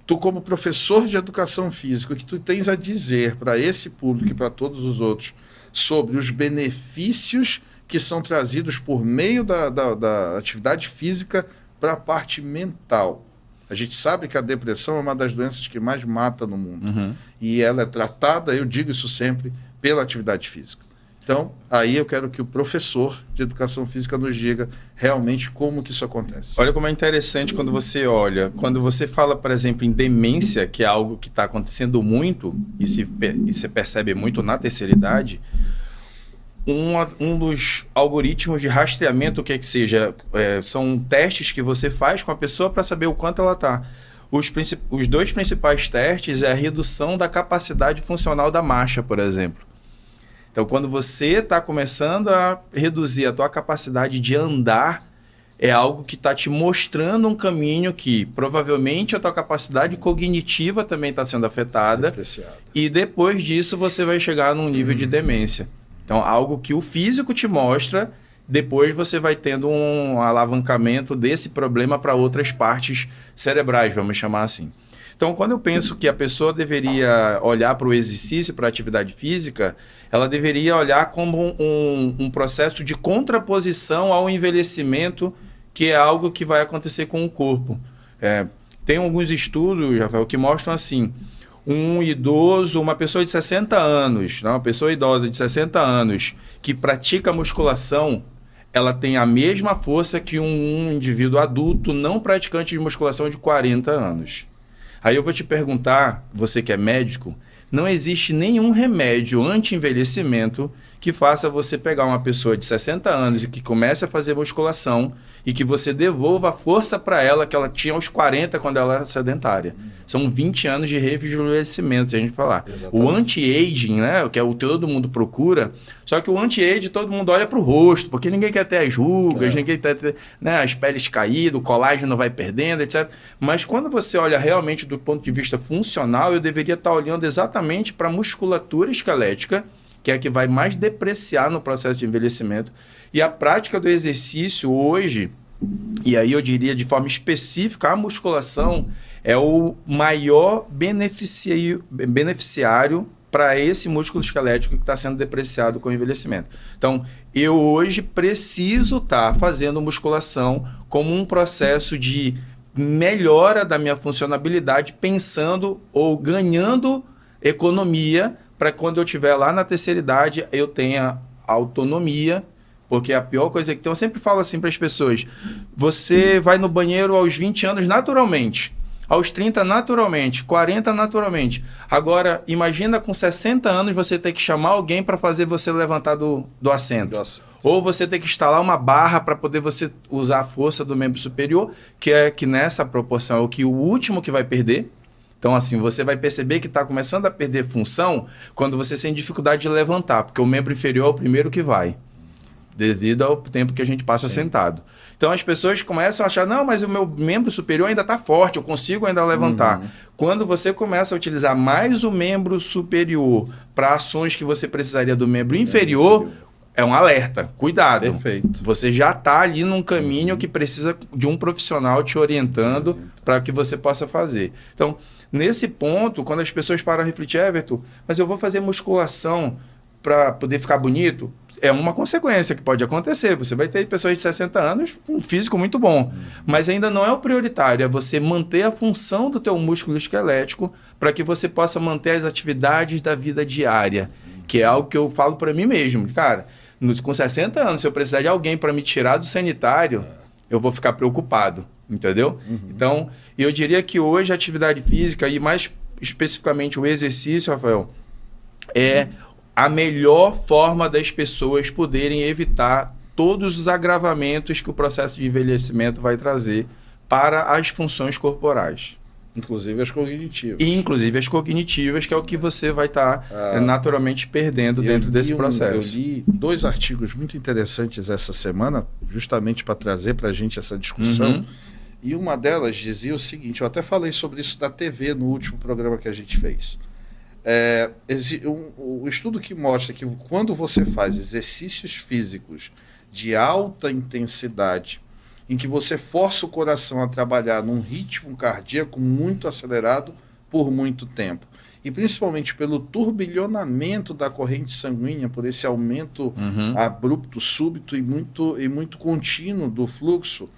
Tu, como professor de educação física, o que tu tens a dizer para esse público e para todos os outros sobre os benefícios que são trazidos por meio da atividade física para a parte mental? A gente sabe que a depressão é uma das doenças que mais mata no mundo. E ela é tratada, eu digo isso sempre, pela atividade física. Então, aí eu quero que o professor de educação física nos diga realmente como que isso acontece. Olha como é interessante quando você fala, por exemplo, em demência, que é algo que está acontecendo muito, e se percebe muito na terceira idade, um dos algoritmos de rastreamento, o que é que seja, são testes que você faz com a pessoa para saber o quanto ela está. Os dois principais testes é a redução da capacidade funcional da marcha, por exemplo. Então, quando você está começando a reduzir a tua capacidade de andar, é algo que está te mostrando um caminho que provavelmente a tua capacidade cognitiva também está sendo afetada. E depois disso você vai chegar num nível de demência. Então, algo que o físico te mostra, depois você vai tendo um alavancamento desse problema para outras partes cerebrais, vamos chamar assim. Então, quando eu penso que a pessoa deveria olhar para o exercício, para a atividade física, ela deveria olhar como um processo de contraposição ao envelhecimento, que é algo que vai acontecer com o corpo. Tem alguns estudos, Rafael, que mostram assim, um idoso, uma pessoa de 60 anos, uma pessoa idosa de 60 anos, que pratica musculação, ela tem a mesma força que um indivíduo adulto não praticante de musculação de 40 anos. Aí eu vou te perguntar, você que é médico, não existe nenhum remédio anti-envelhecimento que faça você pegar uma pessoa de 60 anos e que comece a fazer musculação e que você devolva a força para ela que ela tinha aos 40 quando ela era sedentária. São 20 anos de rejuvenescimento, se a gente falar. Exatamente. O anti-aging, né, que é o que todo mundo procura, só que o anti-aging todo mundo olha para o rosto, porque ninguém quer ter as rugas, ninguém quer ter, né, as peles caídas, o colágeno vai perdendo, etc. Mas quando você olha realmente do ponto de vista funcional, eu deveria estar olhando exatamente para a musculatura esquelética, que é a que vai mais depreciar no processo de envelhecimento. E a prática do exercício hoje, E aí eu diria de forma específica, a musculação é o maior beneficiário para esse músculo esquelético que está sendo depreciado com o envelhecimento. Então, eu hoje preciso estar fazendo musculação como um processo de melhora da minha funcionalidade, pensando ou ganhando economia para quando eu estiver lá na terceira idade eu tenha autonomia. Porque a pior coisa que tem, eu sempre falo assim para as pessoas, você vai no banheiro aos 20 anos naturalmente, aos 30 naturalmente, 40 naturalmente. Agora, imagina com 60 anos você ter que chamar alguém para fazer você levantar do assento. Ou você ter que instalar uma barra para poder você usar a força do membro superior, que é que nessa proporção é o que o último que vai perder. Então, assim, você vai perceber que está começando a perder função quando você tem dificuldade de levantar, porque o membro inferior é o primeiro que vai, devido ao tempo que a gente passa sentado. Então as pessoas começam a achar, não, mas o meu membro superior ainda está forte, eu consigo ainda levantar. Quando você começa a utilizar mais o membro superior para ações que você precisaria do membro inferior, é um alerta, cuidado. Perfeito. Você já está ali num caminho que precisa de um profissional te orientando para que você possa fazer. Então, nesse ponto, quando as pessoas param a refletir, Everton, mas eu vou fazer musculação para poder ficar bonito, é uma consequência que pode acontecer. Você vai ter pessoas de 60 anos com um físico muito bom, mas ainda não é o prioritário, é você manter a função do teu músculo esquelético para que você possa manter as atividades da vida diária, que é algo que eu falo para mim mesmo. Cara, com 60 anos, se eu precisar de alguém para me tirar do sanitário, eu vou ficar preocupado, entendeu? Então, eu diria que hoje a atividade física, e mais especificamente o exercício, Rafael, é a melhor forma das pessoas poderem evitar todos os agravamentos que o processo de envelhecimento vai trazer para as funções corporais. Inclusive as cognitivas. E inclusive as cognitivas, que é o que você vai estar naturalmente perdendo dentro desse processo. Eu li 2 artigos muito interessantes essa semana, justamente para trazer para a gente essa discussão. E uma delas dizia o seguinte, eu até falei sobre isso na TV no último programa que a gente fez. O estudo que mostra que quando você faz exercícios físicos de alta intensidade, em que você força o coração a trabalhar num ritmo cardíaco muito acelerado por muito tempo, e principalmente pelo turbilhonamento da corrente sanguínea, por esse aumento abrupto, súbito e muito contínuo do fluxo,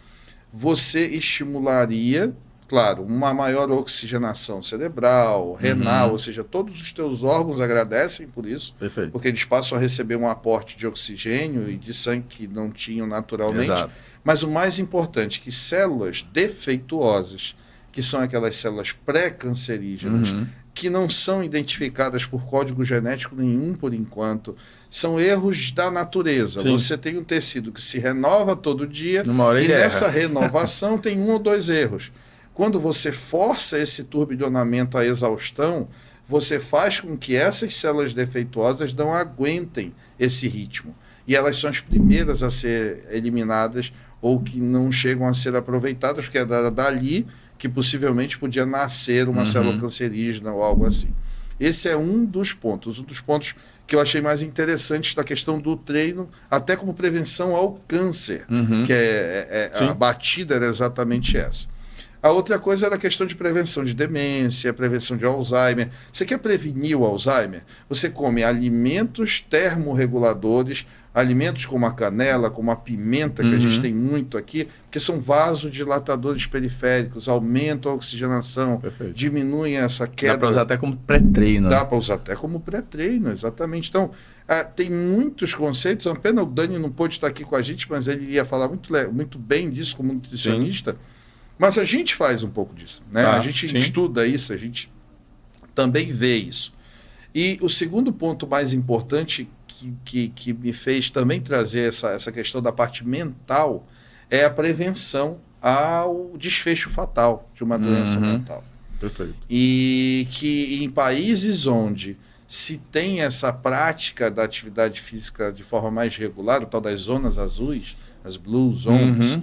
você estimularia, claro, uma maior oxigenação cerebral, renal, ou seja, todos os teus órgãos agradecem por isso, porque eles passam a receber um aporte de oxigênio e de sangue que não tinham naturalmente. Exato. Mas o mais importante, que células defeituosas, que são aquelas células pré-cancerígenas, que não são identificadas por código genético nenhum por enquanto, são erros da natureza. Sim. Você tem um tecido que se renova todo dia e nessa renovação tem 1 ou 2 erros. Quando você força esse turbilhonamento à exaustão, você faz com que essas células defeituosas não aguentem esse ritmo. E elas são as primeiras a ser eliminadas ou que não chegam a ser aproveitadas, porque é dali que possivelmente podia nascer uma célula cancerígena ou algo assim. Esse é um dos pontos que eu achei mais interessantes da questão do treino, até como prevenção ao câncer, que a batida era exatamente essa. A outra coisa era a questão de prevenção de demência, prevenção de Alzheimer. Você quer prevenir o Alzheimer? Você come alimentos termorreguladores, alimentos como a canela, como a pimenta, que a gente tem muito aqui, que são vasodilatadores periféricos, aumentam a oxigenação, diminuem essa queda. Dá para usar até como pré-treino. Dá para usar até como pré-treino, exatamente. Então, tem muitos conceitos. É uma pena o Dani não pôde estar aqui com a gente, mas ele ia falar muito bem disso como nutricionista. Sim. Mas a gente faz um pouco disso, né? A gente estuda isso, a gente também vê isso. E o segundo ponto mais importante que me fez também trazer essa questão da parte mental é a prevenção ao desfecho fatal de uma doença mental. Perfeito. E que em países onde se tem essa prática da atividade física de forma mais regular, o tal das zonas azuis, as blue zones,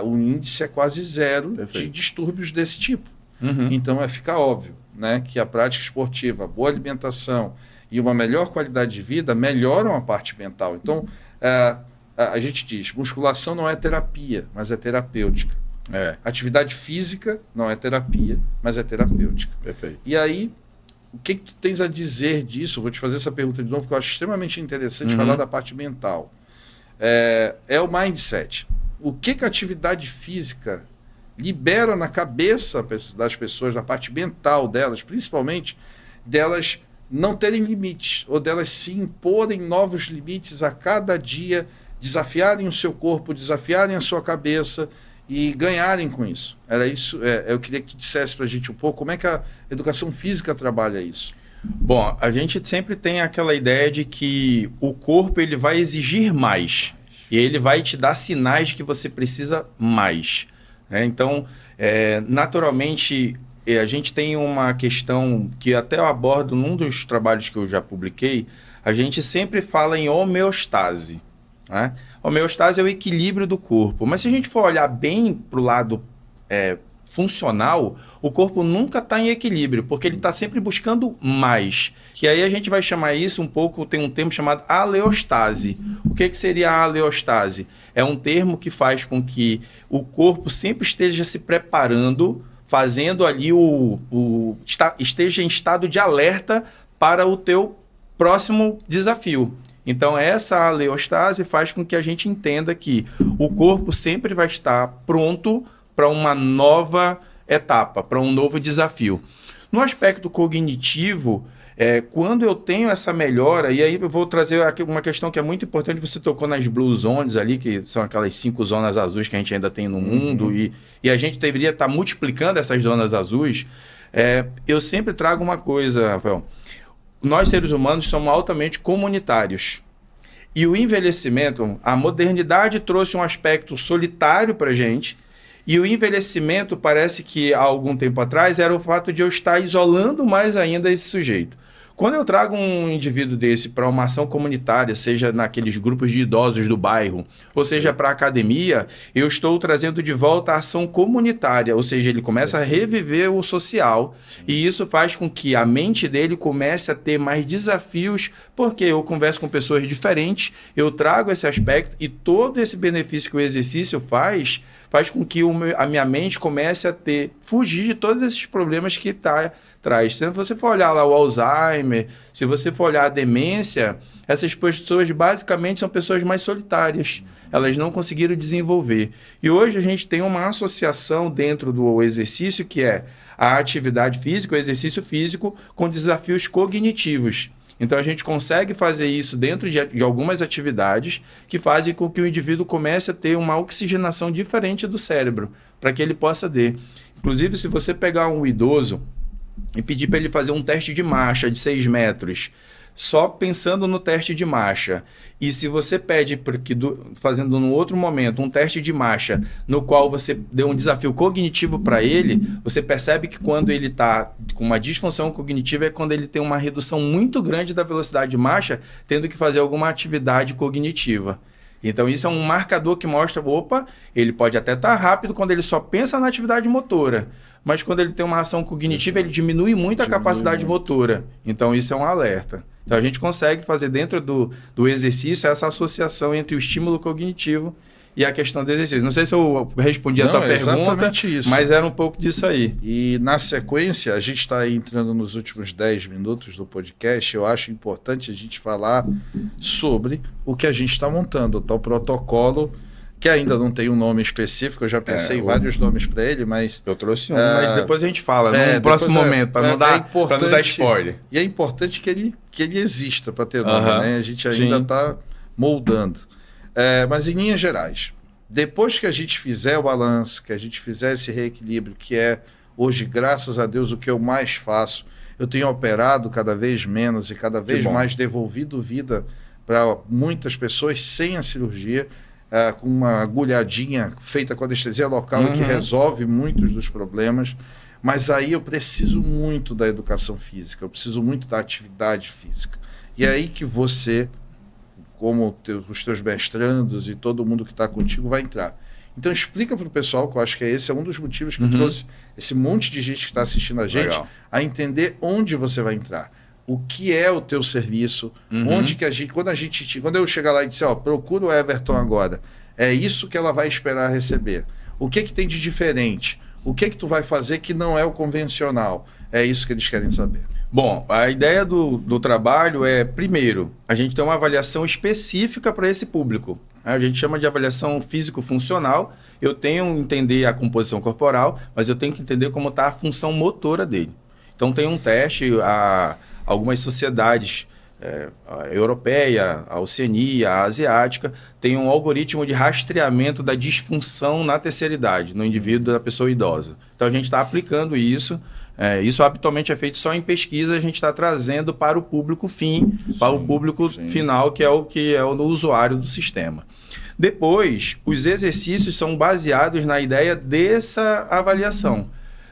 o índice é quase 0 de distúrbios desse tipo. Então fica óbvio, né, que a prática esportiva, a boa alimentação e uma melhor qualidade de vida melhoram a parte mental. Então, a gente diz, musculação não é terapia, mas é terapêutica. Atividade física não é terapia, mas é terapêutica. Perfeito. E aí, o que tu tens a dizer disso? Vou te fazer essa pergunta de novo, porque eu acho extremamente interessante falar da parte mental. É o mindset. O que a atividade física libera na cabeça das pessoas, na parte mental delas, principalmente delas não terem limites, ou delas se imporem novos limites a cada dia, desafiarem o seu corpo, desafiarem a sua cabeça e ganharem com isso. Era isso. Eu queria que tu dissesse para a gente um pouco como é que a educação física trabalha isso. Bom, a gente sempre tem aquela ideia de que o corpo ele vai exigir mais e ele vai te dar sinais de que você precisa mais. Então, naturalmente, a gente tem uma questão que até eu abordo num dos trabalhos que eu já publiquei, a gente sempre fala em homeostase. Homeostase é o equilíbrio do corpo, mas se a gente for olhar bem para o lado funcional, o corpo nunca está em equilíbrio, porque ele está sempre buscando mais. E aí a gente vai chamar isso um pouco, tem um termo chamado aleostase. O que seria a aleostase? É um termo que faz com que o corpo sempre esteja se preparando, fazendo ali esteja em estado de alerta para o teu próximo desafio. Então, essa aleostase faz com que a gente entenda que o corpo sempre vai estar pronto para uma nova etapa, para um novo desafio. No aspecto cognitivo, quando eu tenho essa melhora, e aí eu vou trazer aqui uma questão que é muito importante, você tocou nas Blue Zones ali, que são aquelas 5 zonas azuis que a gente ainda tem no mundo, e a gente deveria estar multiplicando essas zonas azuis. Eu sempre trago uma coisa, Rafael. Nós, seres humanos, somos altamente comunitários. E o envelhecimento, a modernidade trouxe um aspecto solitário para a gente, e o envelhecimento parece que há algum tempo atrás era o fato de eu estar isolando mais ainda esse sujeito. Quando eu trago um indivíduo desse para uma ação comunitária, seja naqueles grupos de idosos do bairro, ou seja para a academia, eu estou trazendo de volta a ação comunitária, ou seja, ele começa a reviver o social. Sim. E isso faz com que a mente dele comece a ter mais desafios, porque eu converso com pessoas diferentes, eu trago esse aspecto e todo esse benefício que o exercício faz com que a minha mente comece a fugir de todos esses problemas que traz. Se você for olhar lá o Alzheimer, se você for olhar a demência, essas pessoas basicamente são pessoas mais solitárias. Elas não conseguiram desenvolver. E hoje a gente tem uma associação dentro do exercício que é a atividade física, o exercício físico com desafios cognitivos. Então, a gente consegue fazer isso dentro de algumas atividades que fazem com que o indivíduo comece a ter uma oxigenação diferente do cérebro, para que ele possa ter. Inclusive, se você pegar um idoso e pedir para ele fazer um teste de marcha de 6 metros, só pensando no teste de marcha, e se você pede, fazendo num outro momento, um teste de marcha no qual você deu um desafio cognitivo para ele, você percebe que quando ele está com uma disfunção cognitiva é quando ele tem uma redução muito grande da velocidade de marcha, tendo que fazer alguma atividade cognitiva. Então, isso é um marcador que mostra, ele pode até estar rápido quando ele só pensa na atividade motora, mas quando ele tem uma ação cognitiva, ele diminui muito a capacidade motora. Então, isso é um alerta. Então, a gente consegue fazer dentro do exercício essa associação entre o estímulo cognitivo e a questão do exercício. Não sei se eu respondi a tua pergunta, isso. Mas era um pouco disso aí. E na sequência, a gente está entrando nos últimos 10 minutos do podcast, eu acho importante a gente falar sobre o que a gente está montando, o tal protocolo, que ainda não tem um nome específico, eu já pensei em vários nomes para ele, mas... Eu trouxe um, mas depois a gente fala, no próximo momento, para não dar spoiler. E é importante que ele exista para ter nome, né? A gente ainda está moldando. Mas em linhas gerais, depois que a gente fizer o balanço, que a gente fizer esse reequilíbrio, que é hoje, graças a Deus, o que eu mais faço, eu tenho operado cada vez menos e cada vez mais devolvido vida para muitas pessoas sem a cirurgia, com uma agulhadinha feita com anestesia local que resolve muitos dos problemas. Mas aí eu preciso muito da educação física, eu preciso muito da atividade física. E é aí que você, como os teus mestrandos e todo mundo que está contigo vai entrar. Então explica para o pessoal, que eu acho que esse é um dos motivos que trouxe esse monte de gente que está assistindo a gente a entender onde você vai entrar. o que é o teu serviço, onde que quando eu chegar lá e disser, procura o Everton agora, é isso que ela vai esperar receber. O que tem de diferente? O que tu vai fazer que não é o convencional? É isso que eles querem saber. Bom, a ideia do trabalho é, primeiro, a gente tem uma avaliação específica para esse público. A gente chama de avaliação físico-funcional. Eu tenho que entender a composição corporal, mas eu tenho que entender como está a função motora dele. Então, tem um teste, algumas sociedades, a europeia, a Oceania, a asiática, tem um algoritmo de rastreamento da disfunção na terceira idade, no indivíduo da pessoa idosa. Então, a gente está aplicando isso. Isso habitualmente é feito só em pesquisa, a gente está trazendo para o público fim, para o público final, que é o usuário do sistema. Depois, os exercícios são baseados na ideia dessa avaliação.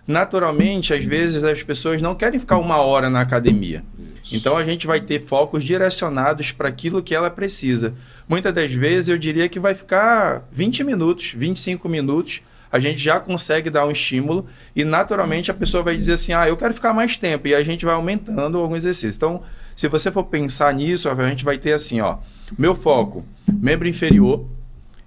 Naturalmente, às vezes as pessoas não querem ficar 1 hora na academia. Então, a gente vai ter focos direcionados para aquilo que ela precisa. Muitas das vezes, eu diria que vai ficar 20 minutos, 25 minutos, a gente já consegue dar um estímulo e, naturalmente, a pessoa vai dizer assim, eu quero ficar mais tempo, e a gente vai aumentando alguns exercícios. Então, se você for pensar nisso, a gente vai ter assim, meu foco, membro inferior,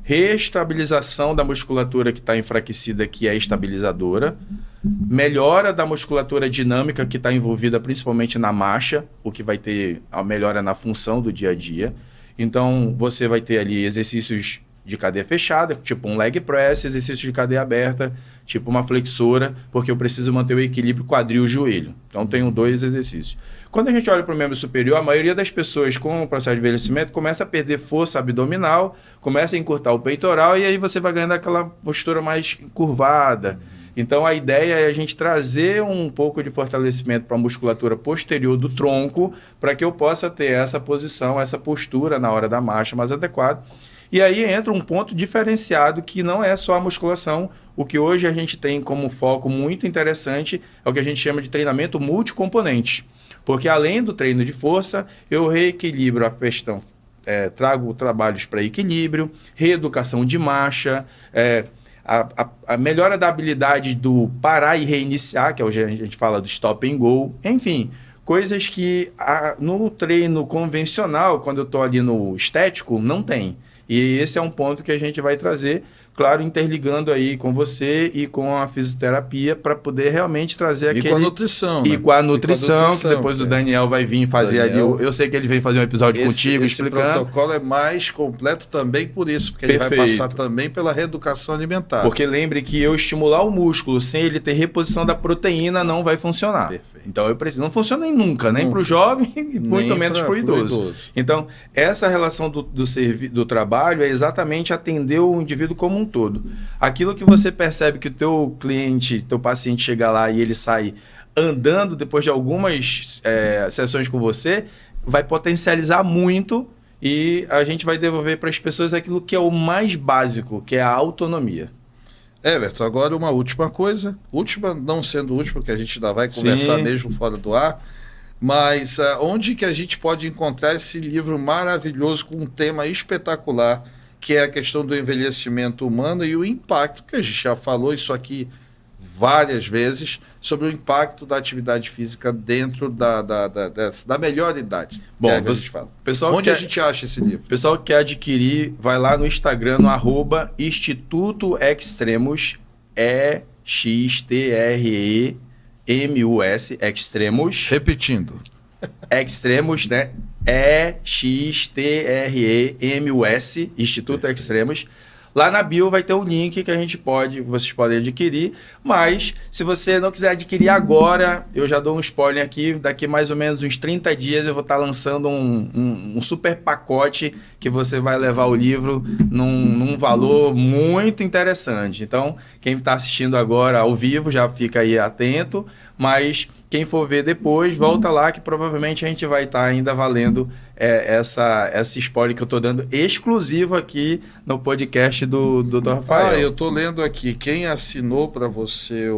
reestabilização da musculatura que está enfraquecida, que é estabilizadora, melhora da musculatura dinâmica que está envolvida principalmente na marcha, o que vai ter a melhora na função do dia a dia. Então, você vai ter ali exercícios de cadeia fechada, tipo um leg press, exercício de cadeia aberta, tipo uma flexora, porque eu preciso manter o equilíbrio quadril-joelho. Então, tenho 2 exercícios. Quando a gente olha para o membro superior, a maioria das pessoas com o processo de envelhecimento começa a perder força abdominal, começa a encurtar o peitoral e aí você vai ganhando aquela postura mais curvada. Então, a ideia é a gente trazer um pouco de fortalecimento para a musculatura posterior do tronco para que eu possa ter essa posição, essa postura na hora da marcha mais adequada. E aí entra um ponto diferenciado que não é só a musculação. O que hoje a gente tem como foco muito interessante é o que a gente chama de treinamento multicomponente. Porque além do treino de força, eu reequilibro a questão, trago trabalhos para equilíbrio, reeducação de marcha, a melhora da habilidade do parar e reiniciar, que hoje a gente fala do stop and go, enfim, coisas que no treino convencional, quando eu estou ali no estético, não tem. E esse é um ponto que a gente vai trazer, claro, interligando aí com você e com a fisioterapia para poder realmente trazer aquele... E com a nutrição, E com a nutrição, que depois o Daniel vai vir fazer ali... Eu sei que ele vem fazer um episódio contigo explicando. Esse protocolo é mais completo também por isso, porque ele vai passar também pela reeducação alimentar. Porque lembre que eu estimular o músculo sem ele ter reposição da proteína não vai funcionar. Perfeito. Então, eu preciso... Não funciona nunca, nem para o jovem e muito menos para o idoso. Então, essa relação do trabalho é exatamente atender o indivíduo como um todo. Aquilo que você percebe que o teu cliente, teu paciente chega lá e ele sai andando depois de algumas sessões com você, vai potencializar muito e a gente vai devolver para as pessoas aquilo que é o mais básico, que é a autonomia. Everton, agora uma última coisa, última não sendo última, porque a gente ainda vai conversar mesmo fora do ar, mas onde que a gente pode encontrar esse livro maravilhoso com um tema espetacular, que é a questão do envelhecimento humano e o impacto, que a gente já falou isso aqui várias vezes, sobre o impacto da atividade física dentro da melhor idade. Bom, a gente fala. Onde a gente acha esse livro? O pessoal que quer adquirir, vai lá no Instagram, no @Instituto Extremus, EXTREMUS, Extremus. Repetindo. Extremus, né? EXTREMUS, Instituto Extremus. Lá na bio vai ter um link que vocês podem adquirir, mas se você não quiser adquirir agora, eu já dou um spoiler aqui, daqui mais ou menos uns 30 dias eu vou estar lançando um super pacote que você vai levar o livro num valor muito interessante. Então, quem está assistindo agora ao vivo já fica aí atento, mas quem for ver depois, volta lá que provavelmente a gente vai estar ainda valendo essa spoiler que eu estou dando exclusivo aqui no podcast do Dr. Rafael. Eu estou lendo aqui, quem assinou para você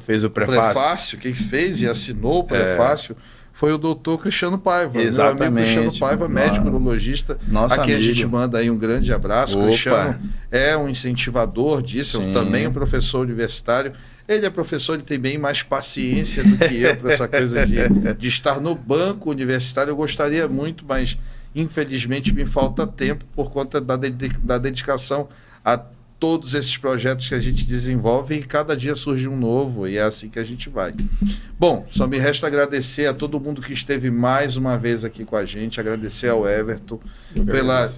fez o prefácio. Quem fez e assinou o prefácio foi o doutor Cristiano Paiva. Exatamente. Meu amigo Cristiano Paiva, médico urologista. Nossa, aqui amigo. a gente manda aí um grande abraço. Opa. O Cristiano é um incentivador disso, Sim. também um professor universitário. Ele é professor, ele tem bem mais paciência do que eu para essa coisa de estar no banco universitário. Eu gostaria muito, mas infelizmente me falta tempo por conta da dedicação a todos esses projetos que a gente desenvolve, e cada dia surge um novo, e é assim que a gente vai. Bom, só me resta agradecer a todo mundo que esteve mais uma vez aqui com a gente, agradecer ao Everton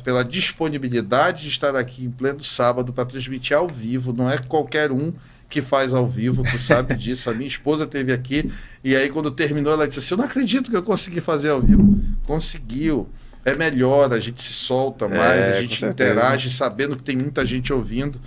pela disponibilidade de estar aqui em pleno sábado para transmitir ao vivo. Não é qualquer um que faz ao vivo, tu sabe disso. A minha esposa esteve aqui, e aí quando terminou ela disse assim, eu não acredito que eu consegui fazer ao vivo. Conseguiu. É melhor, a gente se solta mais, a gente interage sabendo que tem muita gente ouvindo.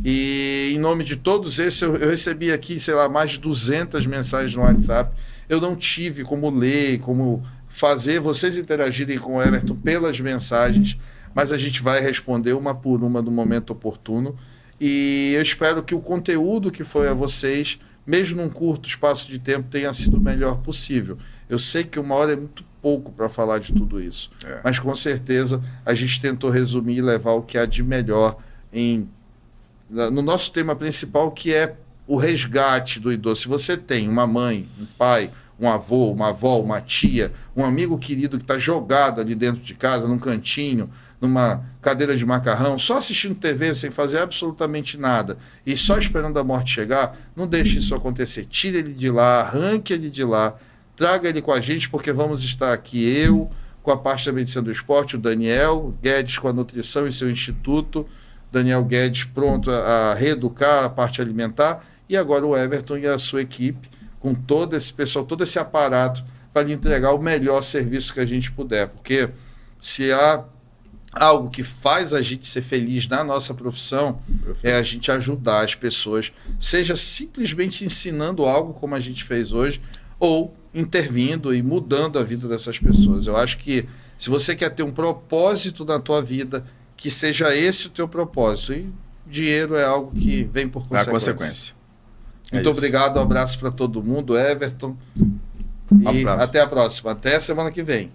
E em nome de todos esses, eu recebi aqui, sei lá, mais de 200 mensagens no WhatsApp. Eu não tive como ler, como fazer vocês interagirem com o Everton pelas mensagens, mas a gente vai responder uma por uma no momento oportuno. E eu espero que o conteúdo que foi a vocês, mesmo num curto espaço de tempo, tenha sido o melhor possível. Eu sei que 1 hora é muito pouco para falar de tudo isso, mas com certeza a gente tentou resumir e levar o que há de melhor no nosso tema principal, que é o resgate do idoso. Se você tem uma mãe, um pai, um avô, uma avó, uma tia, um amigo querido que está jogado ali dentro de casa, num cantinho, numa cadeira de macarrão, só assistindo TV sem fazer absolutamente nada e só esperando a morte chegar, não deixe isso acontecer. Tire ele de lá, arranque ele de lá, traga ele com a gente, porque vamos estar aqui, eu com a parte da medicina do esporte, o Daniel Guedes com a nutrição e seu instituto, Daniel Guedes pronto a reeducar a parte alimentar, e agora o Everton e a sua equipe, com todo esse pessoal, todo esse aparato, para lhe entregar o melhor serviço que a gente puder, porque se há algo que faz a gente ser feliz na nossa profissão, é a gente ajudar as pessoas, seja simplesmente ensinando algo como a gente fez hoje, ou intervindo e mudando a vida dessas pessoas. Eu acho que se você quer ter um propósito na tua vida, que seja esse o teu propósito, e dinheiro é algo que vem por consequência. Muito obrigado, um abraço para todo mundo, Everton, e até a próxima, até a semana que vem.